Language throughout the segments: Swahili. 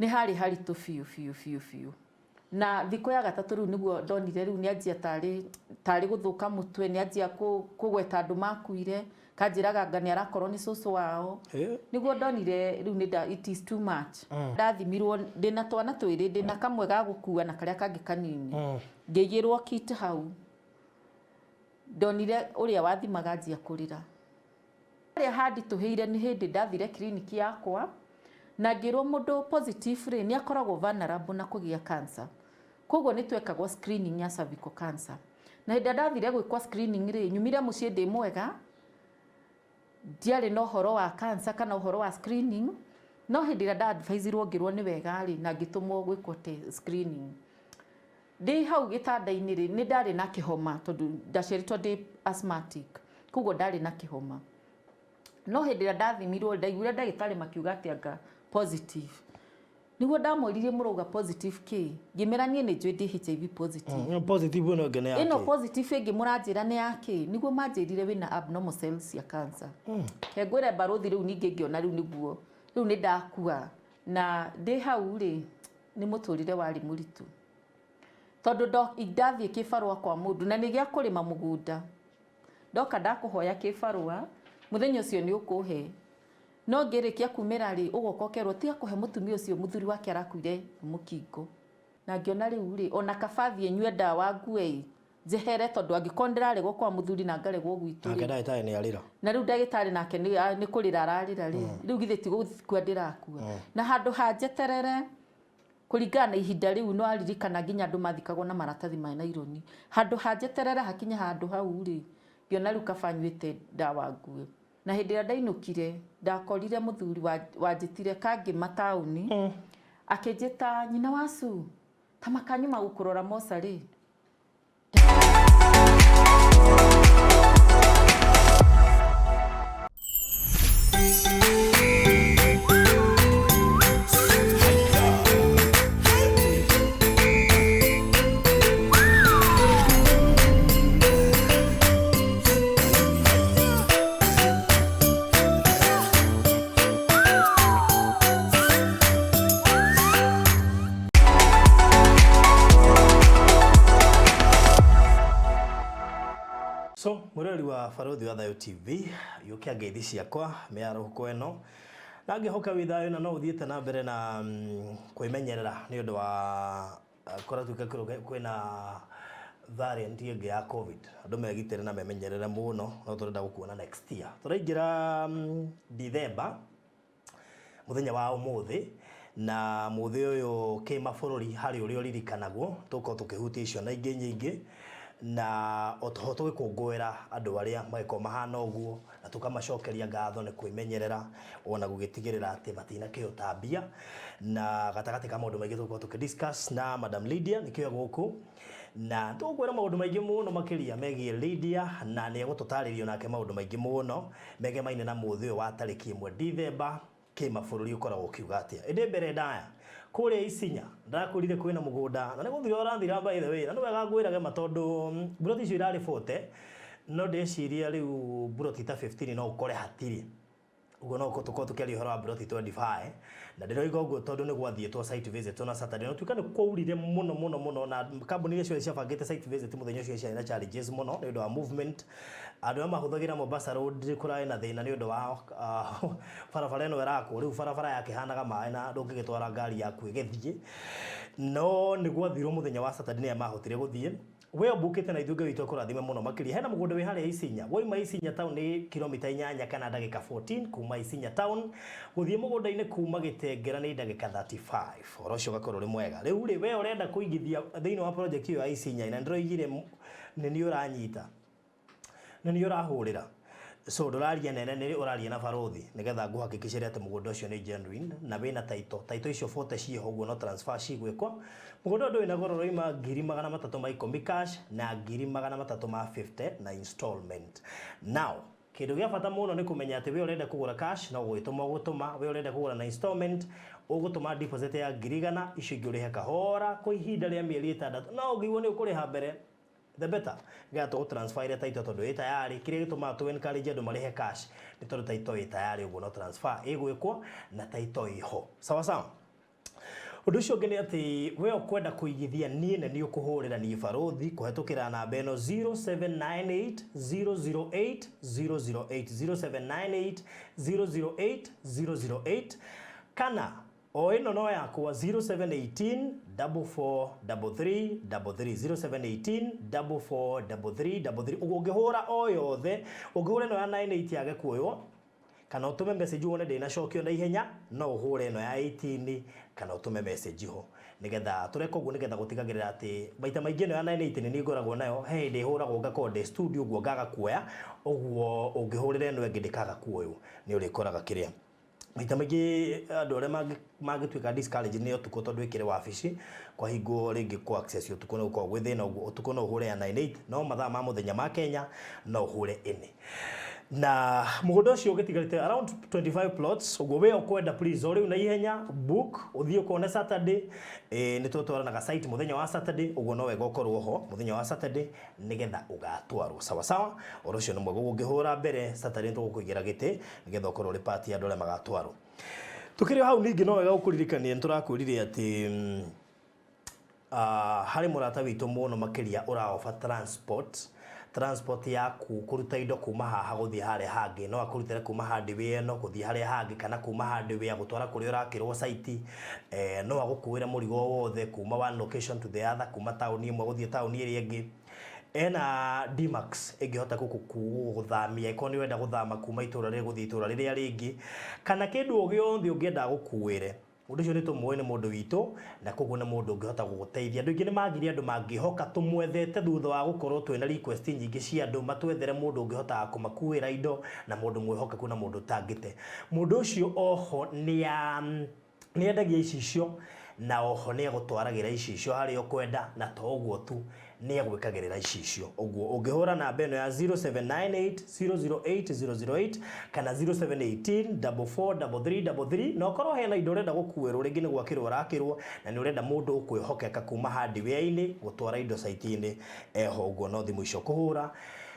nĩ harĩ haritũ biũ na thikũ ya gatatũ rĩu nĩguo ndonire rĩu nĩ anjia tarĩ gũthũka mũtwe, nĩ anjia kũgweta andũ makuire, kanjĩraga anga nĩ arakorwo nĩ cũcũ wao. Nĩguo ndonire rĩu it is too much. Ndathimirwo ndĩna twana twĩrĩ, ndĩna kamwe ga gũkua na karĩa kangĩ kanini, ngĩigĩrwo kit hau. Ndonire ũrĩa wathimaga anjia kũrĩra. Harĩa handitũhĩire nĩ hĩndĩ ndathire kliniki yakwa na ngĩrwo mũndũ positive rĩ nĩ akoragwo vulnerable na kũgĩa cancer. Koguo nĩ twekagwo screening ya cervical cancer. Na hĩndĩ ndathire gwĩkwa screening rĩ, nyumire mũciĩ ndĩ mwega, ndiarĩ na ũhoro wa cancer kana ũhoro wa screening, no hĩndĩ ĩrĩa nda-adviserwo ngĩrwo nĩ wega rĩ na ngĩtũmwo gwĩkwo screening. Ndĩ hau gĩtanda-inĩ rĩ nĩ ndarĩ na kĩhoma tondũ ndaciarĩtwo ndĩ asthmatic, koguo ndarĩ na kĩhoma. No hĩndĩ ĩrĩa ndathimirwo ndaiguire ndagĩtarĩ makiuga atĩ anga positive. Nĩguo ndamwĩrire mũrauga positive kĩ? Ngĩmera niĩ nĩ njũĩ ndĩ HIV positive. Positive ĩno ĩngĩ nĩ ya kĩ? Ĩno positive ĩngĩ mũranjĩra nĩ ya kĩ? Nĩguo manjĩrire wĩna abnormal cells cia cancer. Ke ngwĩre barũthi rĩu ningĩ ngĩona rĩu nĩguo rĩu nĩ ndakua na ndĩ hau rĩ nĩ mũtũrĩre warĩ mũritũ. Tondũ ndathiĩ kĩbarũa kwa mũndũ na nĩ gĩa kũrĩma mũgũnda. Ndoka ndakũhoya kĩbarũa, mũthenya ũcio nĩ ũkũhe. No ngĩrĩkia kumĩra rĩ ũgoka ũkerwo tiga kũhe mũtumia ũcio mũthuri wake arakuire mũkingo. Na ngĩona rĩu rĩ ona kabathi nyue ndawa ngue njehere tondũ angĩkorwo ndĩraregwo kwa mũthuri na ngaregwo gwitũ. Nake ndagĩtarĩ nĩ arĩra. Na rĩu ndagĩtarĩ nake nĩ kũrĩra ararĩra rĩ. Rĩu githĩ ti gũkua ndĩrakua. Na handũ hanjeterere kũringana na ihinda rĩu no aririkana nginya andũ mathikagwo na maratathi ma naironi. Handũ hanjeterere hakinya handũ hau rĩ ngĩona rĩu kaba nyuĩte ndawa ngue. Na hĩndĩ ĩrĩa ndainũkire ndakorire mũthuri wanjĩtire kangĩ mataũni akĩnjĩta nyina wacu ta makanyu magũkũrora mocarĩ. So, mũrori wa Barũthi wa Thayũ TV, yũkia ngeithi ciakwa mĩarũko ĩno. Na ngĩhoka wĩ thayũ na no ũthiĩte na mbere na kwĩmenyerera nĩ ũndũ wa kũratuĩka kwĩna variant ĩngĩ ya COVID. Andũ megitĩre na memenyerere mũno, no tũrenda gũkuona next year. Tũraingĩra December mũthenya wa ũmũthĩ na mũthĩ ũyũ kĩmabũrũri harĩ ũrĩa ũririkanagwo tũkorwo tũkĩhutia icio na ingĩ nyingĩ. Na otoho twĩkũngũĩra andũ arĩa magĩkorwo mahana ũguo na tũkamacokeria ngatho nĩ kwĩmenyerera ona gũgĩtigĩrĩra atĩ matinakĩũtambia. Na gatagatĩ ka maũndũ maingĩ tũkorwo tũkĩdiscuss na Madam Lydiah nĩkĩo gũkũ na tũkwĩra maũndũ maingĩ mũno makĩria megiĩ Lydiah na nĩ egũtũtarĩria nake maũndũ maingĩ mũno megemaine na mũthĩ ũyũ wa tarĩki 1 December kĩmabũrũri ũkoragwo ũkiuga atĩa. Ĩndĩ mbere ndaya kũrĩa Isinya ndakurire kwĩna mũgũnda na nĩ gũthira ũrathira by the way na nĩ wega ngwĩrage matondũ buroti icio irarĩ 40 no ndeciria rĩu buroti ta 15 no ũkore hatirĩ. Ugo no tũkorwo tũkĩaria ũhoro wa buroti 25 na ndĩroiga ũguo tondũ nĩ gwathiĩtwo site visit ona Saturday no tuĩka nĩ kwaurire mũno na kambuni iria ciothe ciabangĩte site visit mũthenya ũcio ciarĩ na challenges mũno nĩ ũndũ wa movement. Andũ arĩa mahũthagĩra Mombasa Road kũrarĩ na thĩna nĩ ũndũ wa barabara ĩno ĩrakwo rĩu barabara yakĩhanaga maĩ na ndũngĩgĩtwara ngari yaku ĩgĩthiĩ. No nĩ gwathirwo mũthenya wa Saturday nĩ mahotire gũthiĩ. We mbukĩte na ithuĩ witũ kũrathime mũno makĩria. Hena mũgũnda wĩ harĩa Isinya. Woima Isinya town nĩ kilomita 8 kana ndagĩka 14 kuma Isinya town. Gũthiĩ mũgũnda-inĩ kuma Gĩtengera nĩ ndagĩka 35. Ũhoro ũcio ũgakorwo ũrĩ mwega. Rĩu rĩ we ũrenda kũigithia thĩinĩ wa project ĩyo ya Isinya na ndĩroigire nĩ ũranyita. Nĩ ũrahũrĩra. So ndũraria nene nĩ ũraria na Barũthi nĩgetha ngũhakikishĩre atĩ mũgũnda ũcio nĩ genuine na wĩna taito icio 40 ciĩho ũguo no transfer cigwĩkwo. Mũgũnda ũyũ wĩna goro roima 310,000 cash na 350 na installment. Now kĩndũ gĩa bata mũno nĩ kũmenya atĩ we ũrenda kũgũra cash no gwĩtũma ũgũtũma, we ũrenda kũgũra na installment ũgũtũma deposit ya 100 icio ingĩ ũrĩhe kahora kwa ihinda rĩa mĩeri 6 no ũngĩiguo nĩ ũkũrĩha mbere the better. Gato transfer taito tondu ĩ tayari kire gituma tu encourage andu marihe cash ni tondu taito ĩ tayari uguo no transfer igwikwo na taito iho sawa sawa. Undu ucio ngene ati we ukwenda kuigithia nie na ni ukuhurira ni barothi kuhetukira namba eno 0798 008 008 0798 008 kana o ino no yakwa 0718 4433 0718 4433 ungihura o yothe ungihura no ya 98 yage kuoyo kana utume message wone ndina cokio na ihenya no uhure no ya 18 kana utume message ho nigetha tureko guo nigetha gutigagirira ati baita maingi no ya 98 ni ngoragwo nayo he ndi huragwo ngakode studio guo ngaga kuoya oguo ungihurire no engi ndikaga kuoyo ni urikoraga kiria maita maingi andu aria magituika discourage ni utuko tondu ikire wabici kwa hingo ringi ku access utuko no kwa gwithina uguo utuko no uhure ya 98 no mathaa ma muthenya ma Kenya no uhure ini na mugondo cio gitigarite around 25 plots uguo we ukwenda please ori una ihenya book uthio kone Saturday ni tutwaranaga site muthenya wa Saturday uguo no wega ukorwo ho muthenya wa Saturday nigetha ugatwarwo sawa sawa oro cio no mwego ungihura mbere Saturday tugukuigira giti nigetha ukorwo ri party andole magatwarwo tukiri hau ningi no wega ukuririkania nturakwirire ati hari murata witu muno makiria uraofa transport yaku kuruta indo kuma haha guthii haria hangi no akurutire kuma handi we no guthii haria hangi kana kuma handi we agutwara kuri urakirwo site no agukuira murigo wothe kuma one location to the other kuma town imwe guthii town iria ingi ena Dmax ingihota guthamia iko ni wenda guthama kuma itura ri guthii itura riria ringi kana kindu o gionthe ungienda gukuire undu cio ni tumwe ni mundu witu na koguo ni mundu ungihota guguteithia andu ingi ni magiri andu mangihoka tumwethete thutha wa gukorwo twina request nyingi cia andu matwethere mundu ungihota kumakuira indo na mundu mwihoka kuna mundu tangite mundu ucio oho ni endagia icicio na oho ni agutwaragira icicio hari ukwenda na to uguo tu ni agwikagirira icicio uguo ungihura namba eno ya 0798 008 kana 0718 443333 no korwo hena indo urenda gukuirwo ringi ni gwakirwo urakirwo na ni urenda mundu ukwihokeka kuma hardware-ini gutwara indo site-ini eho uguo no thimu icio kuhura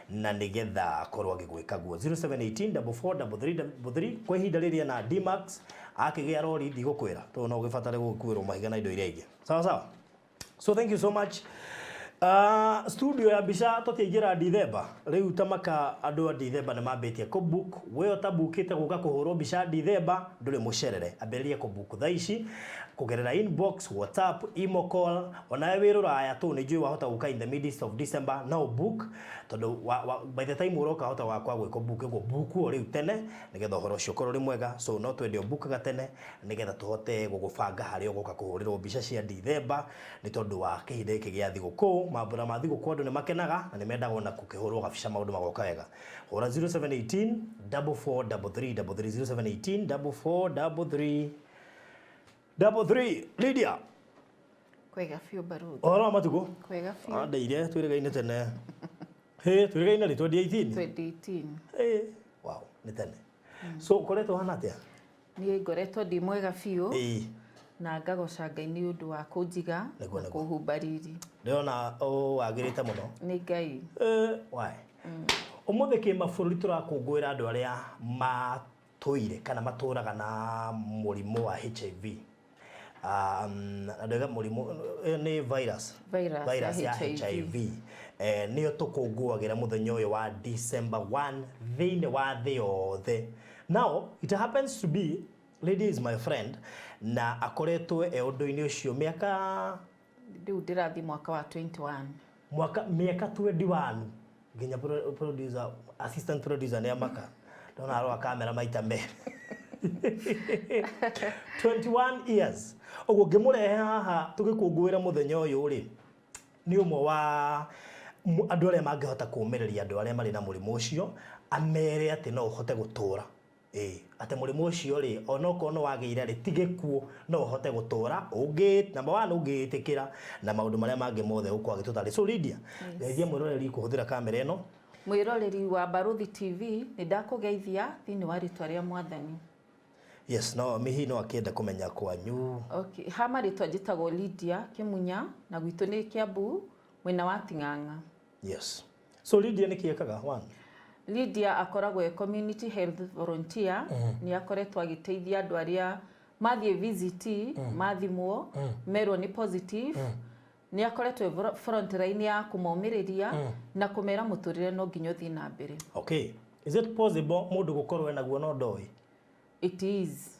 na nigetha akorwo agigwika guo 0718 443333 kwa ihinda riria na Dmax akigia rori thigukwira to no gibatare gukuirwo mahiga na indo iria ingi sawa sawa so thank you so much studio ya bisha totigira Dithemba riu tamaka andu a Dithemba ni mambitie ku book we otabukite guka kuhurwo bisha Dithemba nduri mucerere ambiririe ku book thaici kugerera inbox WhatsApp email call ona wirura aya tu ni njui wahota guka in the midst of December no book tondu by the time uroka hota wakwa gwiko book go book o riu tene nigetha horo cio korwo ri mwega so no twende o book gatene nigetha tuhote gugubanga hari ugoka kuhurirwo bisha cia Dithemba ni tondu wa kihinda iki gia thiguku mambura ma thiguku andu ni makenaga na ni mendaga ona kukihurwo gabica maundu magoka wega hora 0718 4433 0718 4433 Lydiah kwega fiu baruthi ora matuko kwega fiu ndeire twirigaine tene he twirigaine ri 2018 wow ni tene so koretwo hana atia ni ngoretwo ndi mwega fiu na ngagoca Ngai ni undu wa kunjiga na kuhumba riri ndiona wagirite muno ni Ngai why umuthi kimabũrũri turakũngũĩra andu aria matũire kana matũraga na mũrimũ wa HIV andu mũrimũ ni virus ya HIV niyo tukũngũagĩra mũthenya ũyũ wa December 1 thĩinĩ wa thĩ yothe now it happens to be Lady is my friend na akoretwo undu-ini ucio miaka ndiu ndirathi mwaka wa 21 miaka 21 nginya producer assistant producer ni amaka ndona arwa kamera maita mbere 21 years oguo ngimurehe haha tugikũngũĩra mũthenya ũyũ ri ni umwe wa andu aria mangihota kuumireria andu aria mari na mũrimũ ũcio amere ati no uhote gutura ate mũrimũ ũcio ri onoko no wageire ri tigekuo no uhote gutura number 1 ungiitikira na maundu maria mangi mothe ukwagi tutari so Lydiah ngeithia mwiroreri kuhuthira kamera ino mwiroreri wa Baruthi TV ni ndakugeithia thini wa ritwa ria Mwathani yes no mihi no akienda kumenya kwanyu okay hama ritwa njitagwo Lydiah Kimunya na gwitu ni Kiambu mwena wa Ting'ang'a yes so Lydiah ni kiekaga one Lydiah akoragwo community health volunteer ni akoretwo agiteithia andu aria mathie visit mathimwo merwo ni positive ni akoretwe front line ya kumomiriria na kumera muturire no nginyo thi na mbere. Okay, is it possible mundu gukorwo enaguo no ndoi? It is.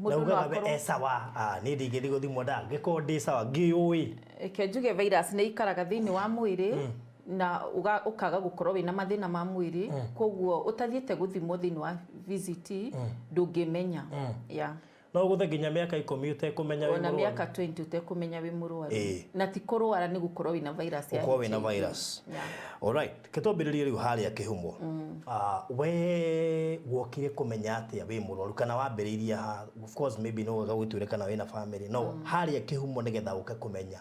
Mundu no akorwo esawa ni ndigiri guthimwo nda ngiko ndi sawa ngiui kenjuge virus ni ikaraga thini wa mwiri na ukaga gukorwo wina mathina ma mwiri koguo utathiete guthimwo thini wa visit ndungimenya no guthe nginya miaka 10 utekumenya wi murwaru, ona miaka 20 utekumenya wi murwaru na ti kurwara ni gukorwo wina virus ya ukorwo wina virus. Alright, kitobiririe riu haria kihumo we wokire kumenya atia wi murwaru kana wambiriirie of course maybe no wega gwitwire kana wina family no haria kihumo nigetha uke kumenya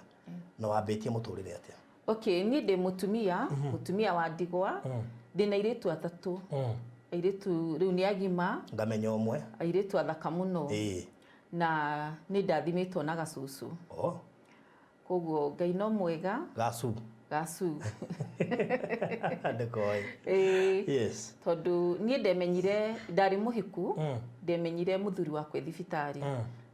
no wambitie muturire atia? Okay, ni ndi mutumia wa ndigwa ndina iritu atatu airitu riu ni agima ngamenya umwe airitu athaka muno na ni ndathimitwo na gacucu koguo Ngai no mwega gacu ndekoi yes tondu ni ndemenyire ndari muhiku ndemenyire muthuri wakwe thibitari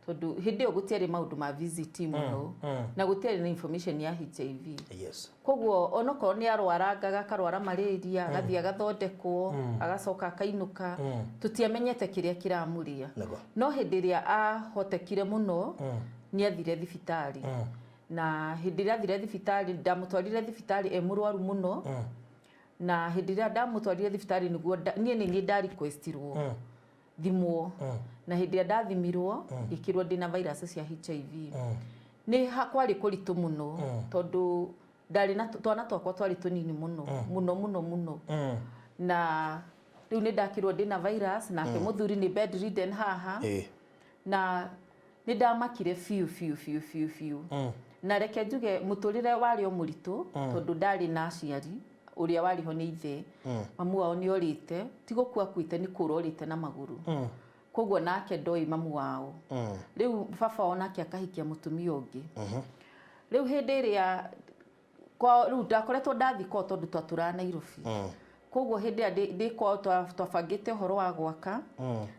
tondu hindi yo gutiari maundu ma visit muno na gutiari na information ya HIV. Yes. Koguo onoko ni arwarangaga karwara malaria gathia agathondekwo agacoka akainuka tutiamenyete kiria kiramuria no hindi ria ahotekire muno ni athire thibitari na hindi ria athire thibitari ndamutwarire thibitari murwaru muno na hindi ria ndamutwarire thibitari niguo ni ndari requestirwo thimwo na hindi ria ndathimirwo ikirwo ndina virus cia HIV ni hakwari kuritu muno tondu ndari na twana twakwa twari tunini muno na riu ni ndakirwo ndina virus na ke muthuri ni bedridden haha na ni ndamakire fiu na reke njuge muturire wari o muritu tondu ndari na aciari uria wari ho ni ithe mamu wao ni orite tigo kwa kuite ni kuro orite na maguru koguo nake ndoi mamu wao riu baba onake akahikia mutumia ungi riu hindi iria kwa riu ndakoretwo ndathiko tondu twatura Nairobi koguo hindi ndiko twabangite horo wa gwaka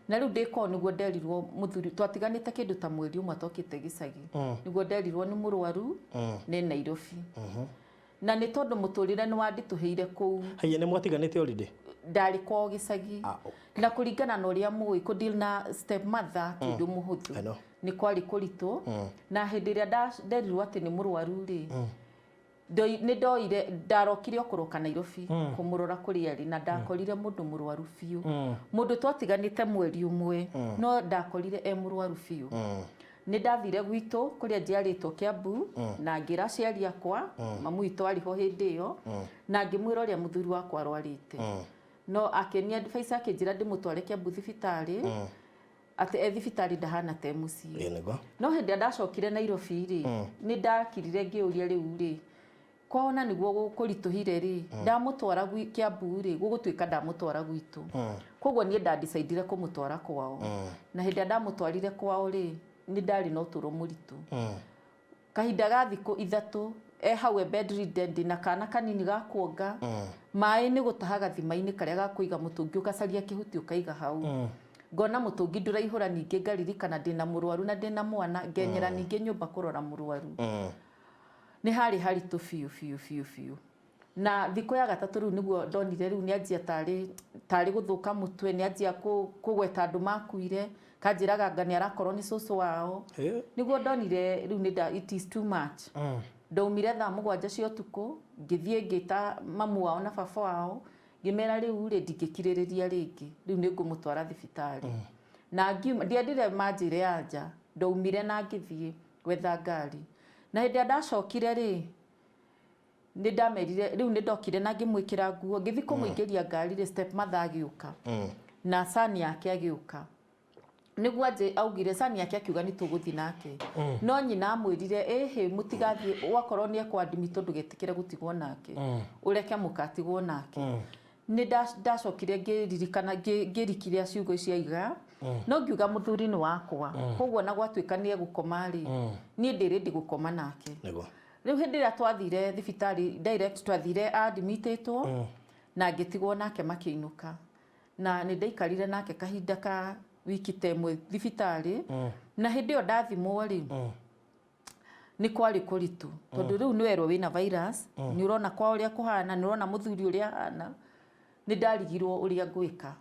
na riu ndiko niguo nderirwo muthuri twatiganite kindu ta mweri umwe tokite gicagi niguo nderirwo ni murwaru ni Nairobi na ni tondu muturire ni wandituheire kuu haiye ni mwatiganite already ndari kwa gicagi na kuringana na uria mui ku deal na step mother kindu muhuthu ni kwari kuritu na hindi ria nderirwo ati ni murwaru ri ni ndoire ndarokire okuruka Nairobi kumurora kuri ari na ndakorire mundu murwaru fiu mundu twatiganite mweri umwe no ndakorire murwaru fiu ni ndathire gwitu kuria njiaritwo Kiambu na ngira ciari akwa mamu itu ari ho hindi yo na ngimwira uria muthuri wakwa arwarite no akenia advice akinjira ndimutware Kiambu thibitari ati thibitari ndahana te mucii no hindi ndacokire Nairobi ri ni ndakirire ngiuria riu ri kwaona niguo gukurituhire ri ndamutwara Kiambu ri gugutwika ndamutwara gwitu koguo nie ndadecide kumutwara kwao na hindi ndamutwarire kwao ri ni ndari no turo muritu kahinda ga thiku ithatu hawe bedridden na kana kanini ga kuonga mai ni gutahaga thimaini karia ga kuiga mutungi ukacaria kihuti ukaiga hau ngona mutungi nduraihura ninge ngaririkana ndina murwaru na ndina mwana ngenyera ninge nyumba kurora murwaru ni hari haritu fiu na thiku ya gatatu riu niguo ndonire riu ni anjia tari guthuka mutwe ni anjia kugweta andu makuire kanjiraga ngani arakorwo ni cucu wao niguo ndonire riu ni it is too much ndaumire thaa 7 cia utuku ngithie ngita mamu wao na baba wao ngimera riu ri ndingikiririria ringi riu ni ngumutwara thibitari na ndiendire manjire anja ndaumire na ngithie gwetha ngari na hindi ndacokire ri ni ndamerire riu ni ndokire na ngimwikira nguo ngithi kumuingiria ngari ri step mother agiuka na sani yake agiuka niguo aje augire sani yake akiuga ni tuguthi nake no nyina amwirire mutigathie wakorwo ni ekwadimi tondu getikire gutigwo nake ureke mukatigwo nake ni ndacokire ngiririkana ngirikire aciugo cia iga no ngiuga muthuri ni wakwa koguo na gwatwika ni egukoma ri ni ndirindi gukoma nake riu hindi ria twathire thibitari direct twathire admititwo na ngitigwo nake makiinuka na ni ndaikarire nake kahinda ka wiki temwe thibitari na hindi yo ndathimwo ri ni kwari kuritu tondu riu ni werwo wina virus ni urona kwa uria kuhana ni urona muthuri uria hana ni ndarigirwo uria ngwika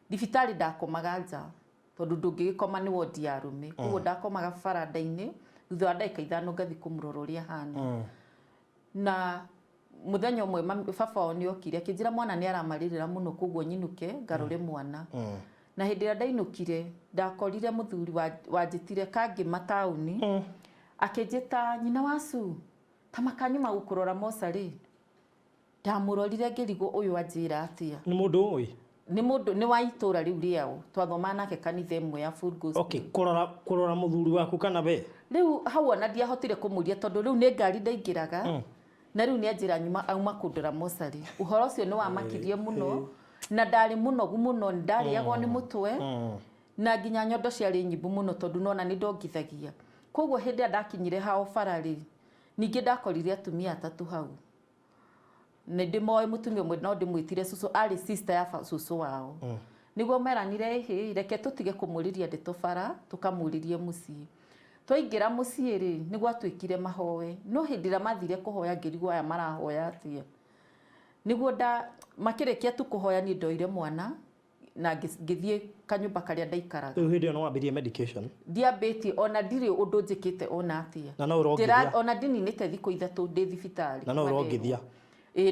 thibitari ndakomaga nja tondu ndungigikoma ni wodi ya rume koguo ndakomaga baranda-ini thutha wa ndagika 5 ngathi kumurora uria hana na muthenya umwe baba wao ni okire akinjira mwana ni aramaririra muno koguo nyinuke ngarore mwana na hindi ria ndainukire ndakorire muthuri wanjitire kangi matauni akinjita nyina wacu ta makanyuma gukurora mosari ndamurorire ngirigo uyu anjira atia ni mundu uyu ni mundu ni wa itura riu riao twathoma nake kanitha imwe ya Full Gospel. Okay, kurora muthuri waku kana be riu hau ona ndiahotire kumuria tondu riu ni ngari ndaingiraga na riu ni anjira nyuma auma kundora mosari uhoro ucio ni wamakirie muno na ndari munogu muno ndariagwo ni mutwe na nginya nyondo ciari nyimbu muno tondu nona ni ndongithagia koguo hindi ndakinyire hao barari ningi ndakorire atumia atatu hau ne ndimoe mutumia umwe no ndimwitire susu ari sister ya susu wao niguo meranire hi reke tutige kumuriria nditubara tukamuririe mucii twaingira mucii ri niguo atwikire mahoe no hindira mathire kuhoya ngirigwo aya marahoya atia niguo makirikia tu kuhoya ni ndoire mwana na ngithie kanyumba karia ndaikaraga hindi no wambirie medication diabetes ona ndiri undu njikite ona atia na no urongithia ona ndininite thiko 3 ndi thibitari na no urongithia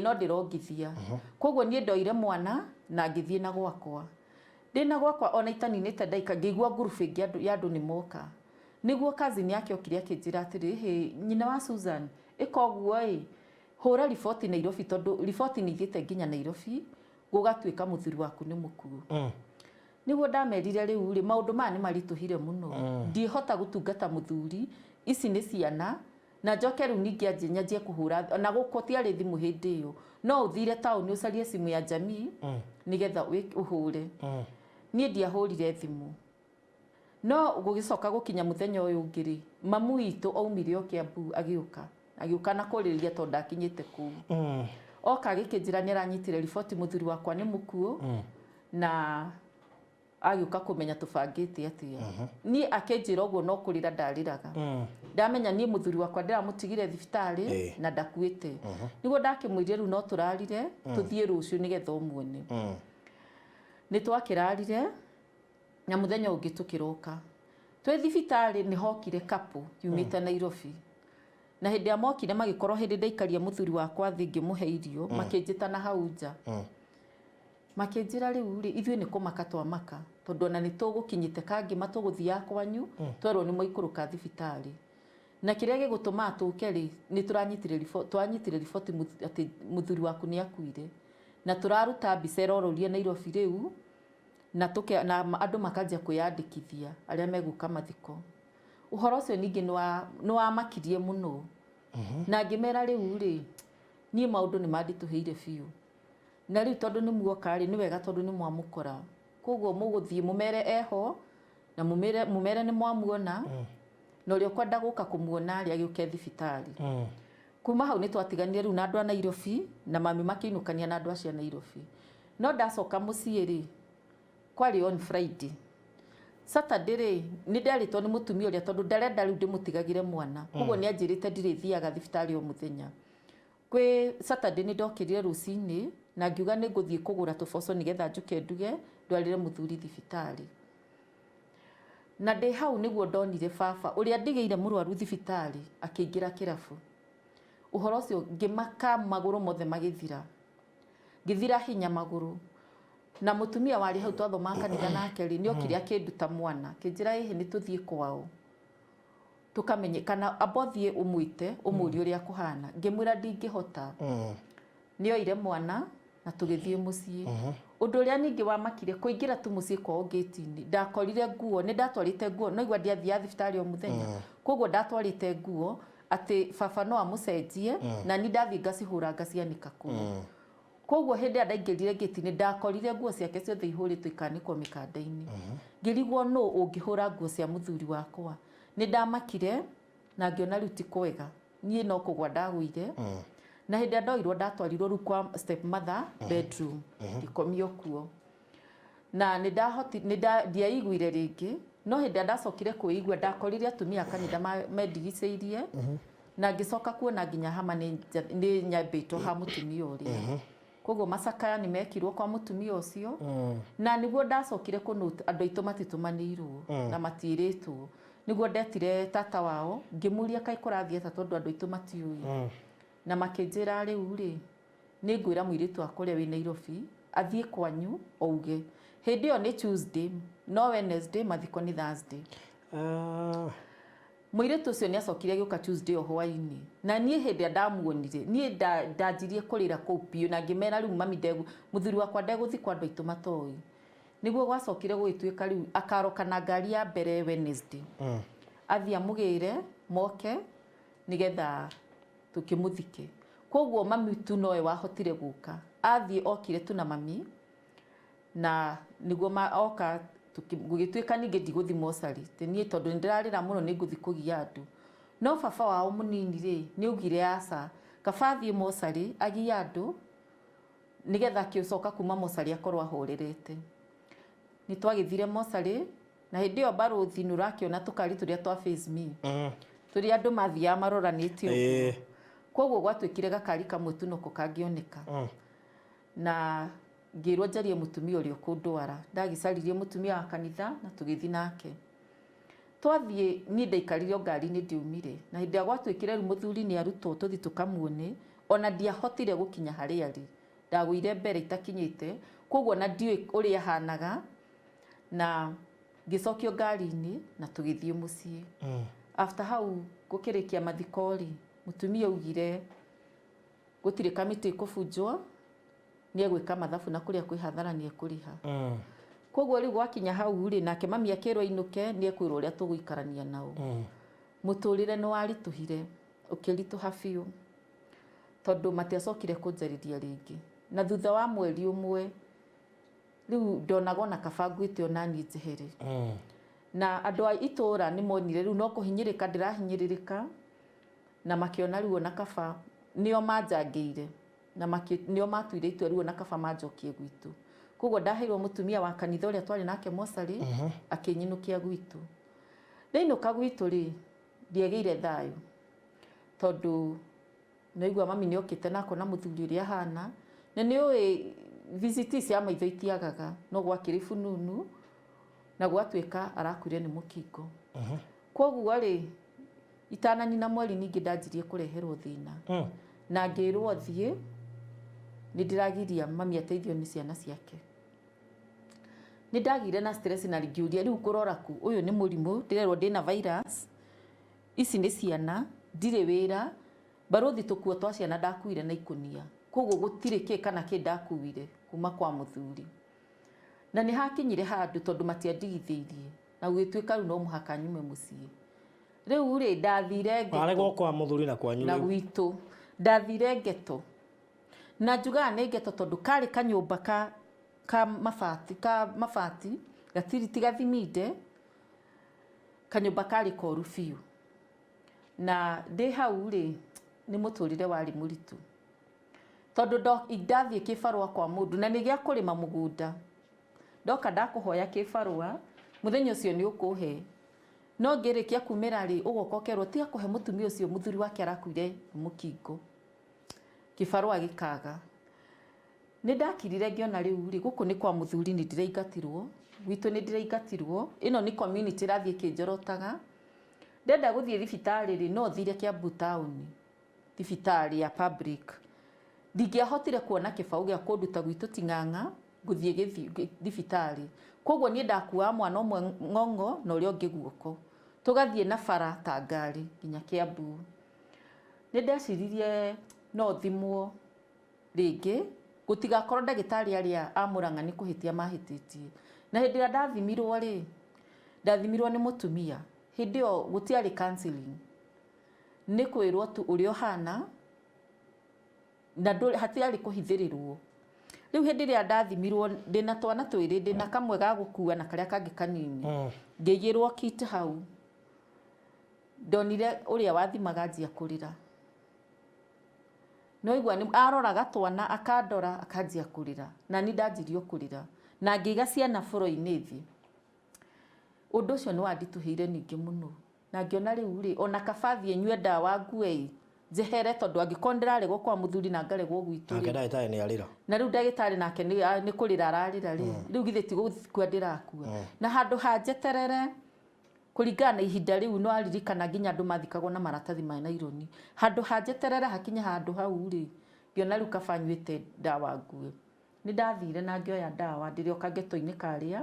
no ndirongithia koguo nie ndoire mwana na ngithie na gwakwa ndina gwakwa ona itaninite ndaika ngigwa group ingi ya andu ni moka niguo cousin yake okire akinjira atiri he nyina wa Susan ikoguo hura report Nairobi tondu report ni igite nginya Nairobi gugatwika muthuri waku ni mukuo niguo ndamerire riu ri maundu mani marituhire muno ndihota gutungata muthuri ici ni ciana na njoke riu ningi anjie kuhura na gukotiari thimu hindi iyo no uthire tauni ucarie simu ya jamii nigetha uhure nie ndiahurire thimu no gugicoka gukinya muthenya uyu ngiri mamu witu aumire Kiambu agiuka na kuriria tondu akinyite ku oka agikinjira ni aranyitire report muthuri wakwa ni mukuo na agiuka kumenya tubangite atia ni akinjira uguo no kurira ndariraga ndamenya ni muthuri wakwa ndiramutigire thibitari na ndakuite niguo ndakimwirire riu no turarire tuthie rucio nigetha umuone ni twakirarire na muthenya ungi tukiroka twe thibitari ni hokire kapu yumite Nairobi na hindi amokire magikorwo hindi ndaikaria muthuri wakwa thi ngimuhe irio makinjita na hau nja makinjira riu ri ithue ni kumaka twamaka tondu ona ni tugukinyite kangi matuguthia kwanyu twerwo ni muikuruka thibitari na kiria gigutuma atuke ri ni twanyitire report ati muthuri waku ni akuire na turaruta bicera ururie Nairobi riu na andu makanjia kwiyandikithia aria meguka mathiko uhoro ucio ningi ni wa makirie muno na ngimera riu ri nie maundu ni mandituheire biu na riu tondu ni muoka ri ni wega tondu ni mwamukora koguo muguthie mumere eho na mumere ni mwamuona no rio kwenda guka kumuona ri agiuke thibitari kuma hau ni twatiganire riu na andu a Nairobi na mami makinukania na andu acia Nairobi no ndacoka mucii ri kwari on Friday Saturday ri ni nderitwo ni mutumia uria tondu ndarenda riu ndimutigagire mwana koguo ni anjirite ndirithiaga thibitari o muthenya kwi Saturday ni ndokirire rucini na ngiuga ni nguthie kugura tuboco nigetha njuke nduge ndwarire muthuri thibitari na ndi hau niguo ndonire baba uria ndigeire murwaru thibitari akiingira kirabu uhoro ucio ngimaka maguru mothe magithira hinya maguru na mutumia wari hau twathoma kanitha nake ri ni okire akinduta mwana kinjira hihi ni tuthie kwao tukamenye kana abothie umwite umuri uria kuhana ngimwira ndingihota ni oire mwana na tugithie mucii undu uria ningi wa makire kuingira tu mucii kwao gate-ini ndakorire nguo ni ndatwarite nguo no igwa ndiathia thibitari o muthenya koguo ndatwarite nguo ati baba no amucenjie na ni ndathi ngacihura ngacianika kuo koguo hindi ndaingirire gate-ini ndakorire nguo ciake ciothe ihuritwo ikanikwo mikanda-ini ngirigwo no ungihura nguo cia muthuri wakwa ni ndamakire na ngiona riu ti kwega nie no kugwa ndagwire na hindi ndoirwo ndatwarirwo ru kwa step mother bedroom ikomio kuo na ndiaiguire rĩngĩ no hĩndĩ ndacokire kwĩigua ndakorire atumia kanitha mendigicĩirie na ngĩcoka kuona nginya hama nĩ nyambĩtwo ha mũtumia ũrĩa koguo macakaya nĩ mekirwo kwa mũtumia ũcio na nĩguo ndacokire kũnũ andũ aitũ matitũmanĩirwo na matiĩrĩtwo nĩguo ndetire tata wao ngĩmũria kaĩ kũrathiĩ ta tondũ andũ aitũ matiũĩ na makĩnjĩra rĩu rĩ nĩ ngwĩra mũirĩtu wakwa ũrĩa wĩ Nairobi athiĩ kwanyu ouge hĩndĩ ĩyo nĩ Tuesday no Wednesday mathiko nĩ Thursday mũirĩtu ũcio nĩ acokire gĩũka Tuesday o hwainĩ na niĩ hĩndĩ ndamuonire niĩ ndanjirie kũrĩra kũu piũ na ngĩmera rĩu mami mũthuri wakwa ndegũthi kwa andũ aitũ matoĩ nĩguo gwacokire gũgĩtuĩka rĩu akaroka na ngari ya mbere Wednesday athiĩ amũgĩre moke nĩgetha tũkĩmũthike koguo mami tu nowe wahotire gũka athiĩ okire tu na mami na nĩguo oka gũgĩtuĩka ningĩ ndigũthi mocarĩ niĩ tondũ nĩndĩrarĩra mũno nĩ ngũthi kũgia andũ no baba wao mũnini rĩ nĩ augire aca kaba athiĩ mocarĩ agia andũ nĩgetha akĩcoka kuma mocarĩ akorwo ahorerete nĩ twagĩthire mocarĩ na hĩndĩ ĩyo barũthi nĩũrakĩona tũkari tũrĩa twa face me tũrĩa andũ mathiaga maroranĩtie ũguo koguo gwatuĩkire gakari kamwe tu noko kangĩoneka na ngĩrwo njarie mũtumia ũrĩa ũkũndwara ndagĩcaririe mũtumia wa kanitha na tũgĩthi nake twathiĩ niĩ ndaikarire ngari-inĩ ndiumire na hĩndĩ ĩrĩa gwatuĩkire rĩu mũthuri nĩ arutwo tũthi tũkamuone ona ndiahotire gũkinya harĩa arĩ ndagũire mbere itakinyĩte koguo na ndiũĩ ũrĩa ahanaga na ngĩcokio ngari-inĩ na tũgĩthiĩ mũciĩ after hau gũkĩrĩkia mathiko rĩ mũtumia augire gũtirĩ kamĩtĩ ĩkũbunjwo nĩ egwĩka mathabu na kũrĩa kwĩ hathara nĩ ekũrĩha koguo rĩu gwakinya hau rĩ nake mami akĩrwo ainũke nĩ ekwĩrwo ũrĩa tũgũikarania nao mũtũrĩre nĩ waritũhire ũkĩritũha biũ tondũ matiacokire kũnjarĩria rĩngĩ na thutha wa mweri ũmwe rĩu ndonaga ona kaba nguĩte ona niĩ njehere na andũ a itũũra nĩ monire rĩu no kũhinyĩrĩka ndĩrahinyĩrĩrĩka na makĩona rĩu ona kaba nĩo manjangĩire na nĩo matuire itua rĩu ona kaba manjokie gwitũ koguo ndaheirwo mũtumia wa kanitha ũrĩa twarĩ nake mocarĩ akĩnyinũkia gwitũ ndainũka gwitũ rĩ ndiagĩire thayũ tondũ naigua mami nĩ okĩte nako na mũthuri ũrĩa ahana na nĩũĩ visit cia maitho itiagaga no gwakĩrĩ fununu na gwatuĩka arakuire nĩ mũkingo koguo rĩ itananina mweri ningĩ ndanjirie kũreherwo thĩna na ngĩrwo thiĩ nĩ ndĩragiria mami ateithio nĩ ciana ciake nĩ ndagire na stress na ngiuria rĩu kũrora ku ũyũ nĩ mũrimũ ndĩrerwo ndĩna virus ici nĩ ciana ndirĩ wĩra barũthi tũkuo twa ciana ndakuire na ikũnia koguo gũtirĩ kĩ kana kĩ ndakuire kuma kwa mũthuri na nĩ hakinyire handũ tondũ matiandigithĩirie na gũgĩtuĩka rĩu no mũhaka nyume mũciĩ rĩu rĩ ndathire ngeto kwa mũthuri na kwanyu na gwitũ ndathire ngeto na njugaga nĩ ngeto tondũ karĩ kanyũmba ka mabati gatiriti gathiminde kanyũmba karĩ koru biũ na ndĩ hau rĩ nĩ mũtũrĩre warĩ mũritũ tondũ ndathiĩ kĩbarũa kwa mũndũ na nĩ gĩa kũrĩma mũgũnda ndoka ndakũhoya kĩbarũa mũthenya ũcio nĩ ũkũhe no ngĩrĩkia kumĩra rĩ ũgoka ũkerwo tiga kũhe mũtumia ũcio mũthuri wake arakuire mũkingo kĩbarũa gĩkaga nĩ ndakirire ngĩona rĩu rĩ gũkũ nĩ kwa mũthuri nĩ ndĩraingatirwo gwitũ nĩ ndĩraingatirwo ĩno nĩ community rathiĩ kĩnjorotaga ndenda gũthiĩ thibitarĩ rĩ no thire Kiambu town thibitarĩ ya public ndingĩahotire kuona kĩbaũ gĩa kũnduta gwitũ Ting'ang'a gũthiĩ thibitarĩ koguo niĩ ndakuaga mwana ũmwe ng'ong'o na ũrĩa ũngĩ guoko tũgathiĩ na bara ta ngari nginya Kiambu nĩ ndeciririe no thimwo rĩngĩ gũtigakorwo ndagĩtarĩ arĩa a Mũrang'a nĩ kũhĩtia mahĩtĩtie na hĩndĩ ĩrĩa ndathimirwo nĩ mũtumia hĩndĩ ĩyo gũtiarĩ counseling nĩ kwĩrwo tu ũrĩa ũhana na hatiarĩ kũhithĩrĩrwo rĩu hĩndĩ ĩrĩa ndathimirwo ndĩna twana twĩrĩ ndĩna kamwe ga gũkua na karĩa kangĩ kanini ngĩigĩrwo kit hau ndonire ũrĩa wathimaga njia kũrĩra no igua nĩ aroraga twana akandora akanjia kũrĩra na nĩ ndanjirio kũrĩra na ngĩiga ciana bũrũri-inĩ thĩ. Ũndũ ũcio nĩ wanditũhĩire ningĩ mũno, na ngĩona rĩu rĩ ona kaba thiĩ nyue ndawa ngue njehere tondũ angĩkorwo ndĩraregwo kwa mũthuri na ngaregwo gwitũ nake ndagĩtarĩ nĩ arĩra, na rĩu ndagĩtarĩ nake nĩ kũrĩra ararĩra rĩ rĩu githĩ ti gũkua ndĩrakua na handũ hanjeterere kũringana na ihinda rĩu no aririkana nginya andũ mathikagwo na maratathi ma naironi, handũ hanjeterere hakinya handũ hau rĩ ngĩona rĩu kaba nyuĩte ndawa ngue. Nĩ ndathire na ngĩoya ndawa ndĩrĩoka geto-inĩ karĩa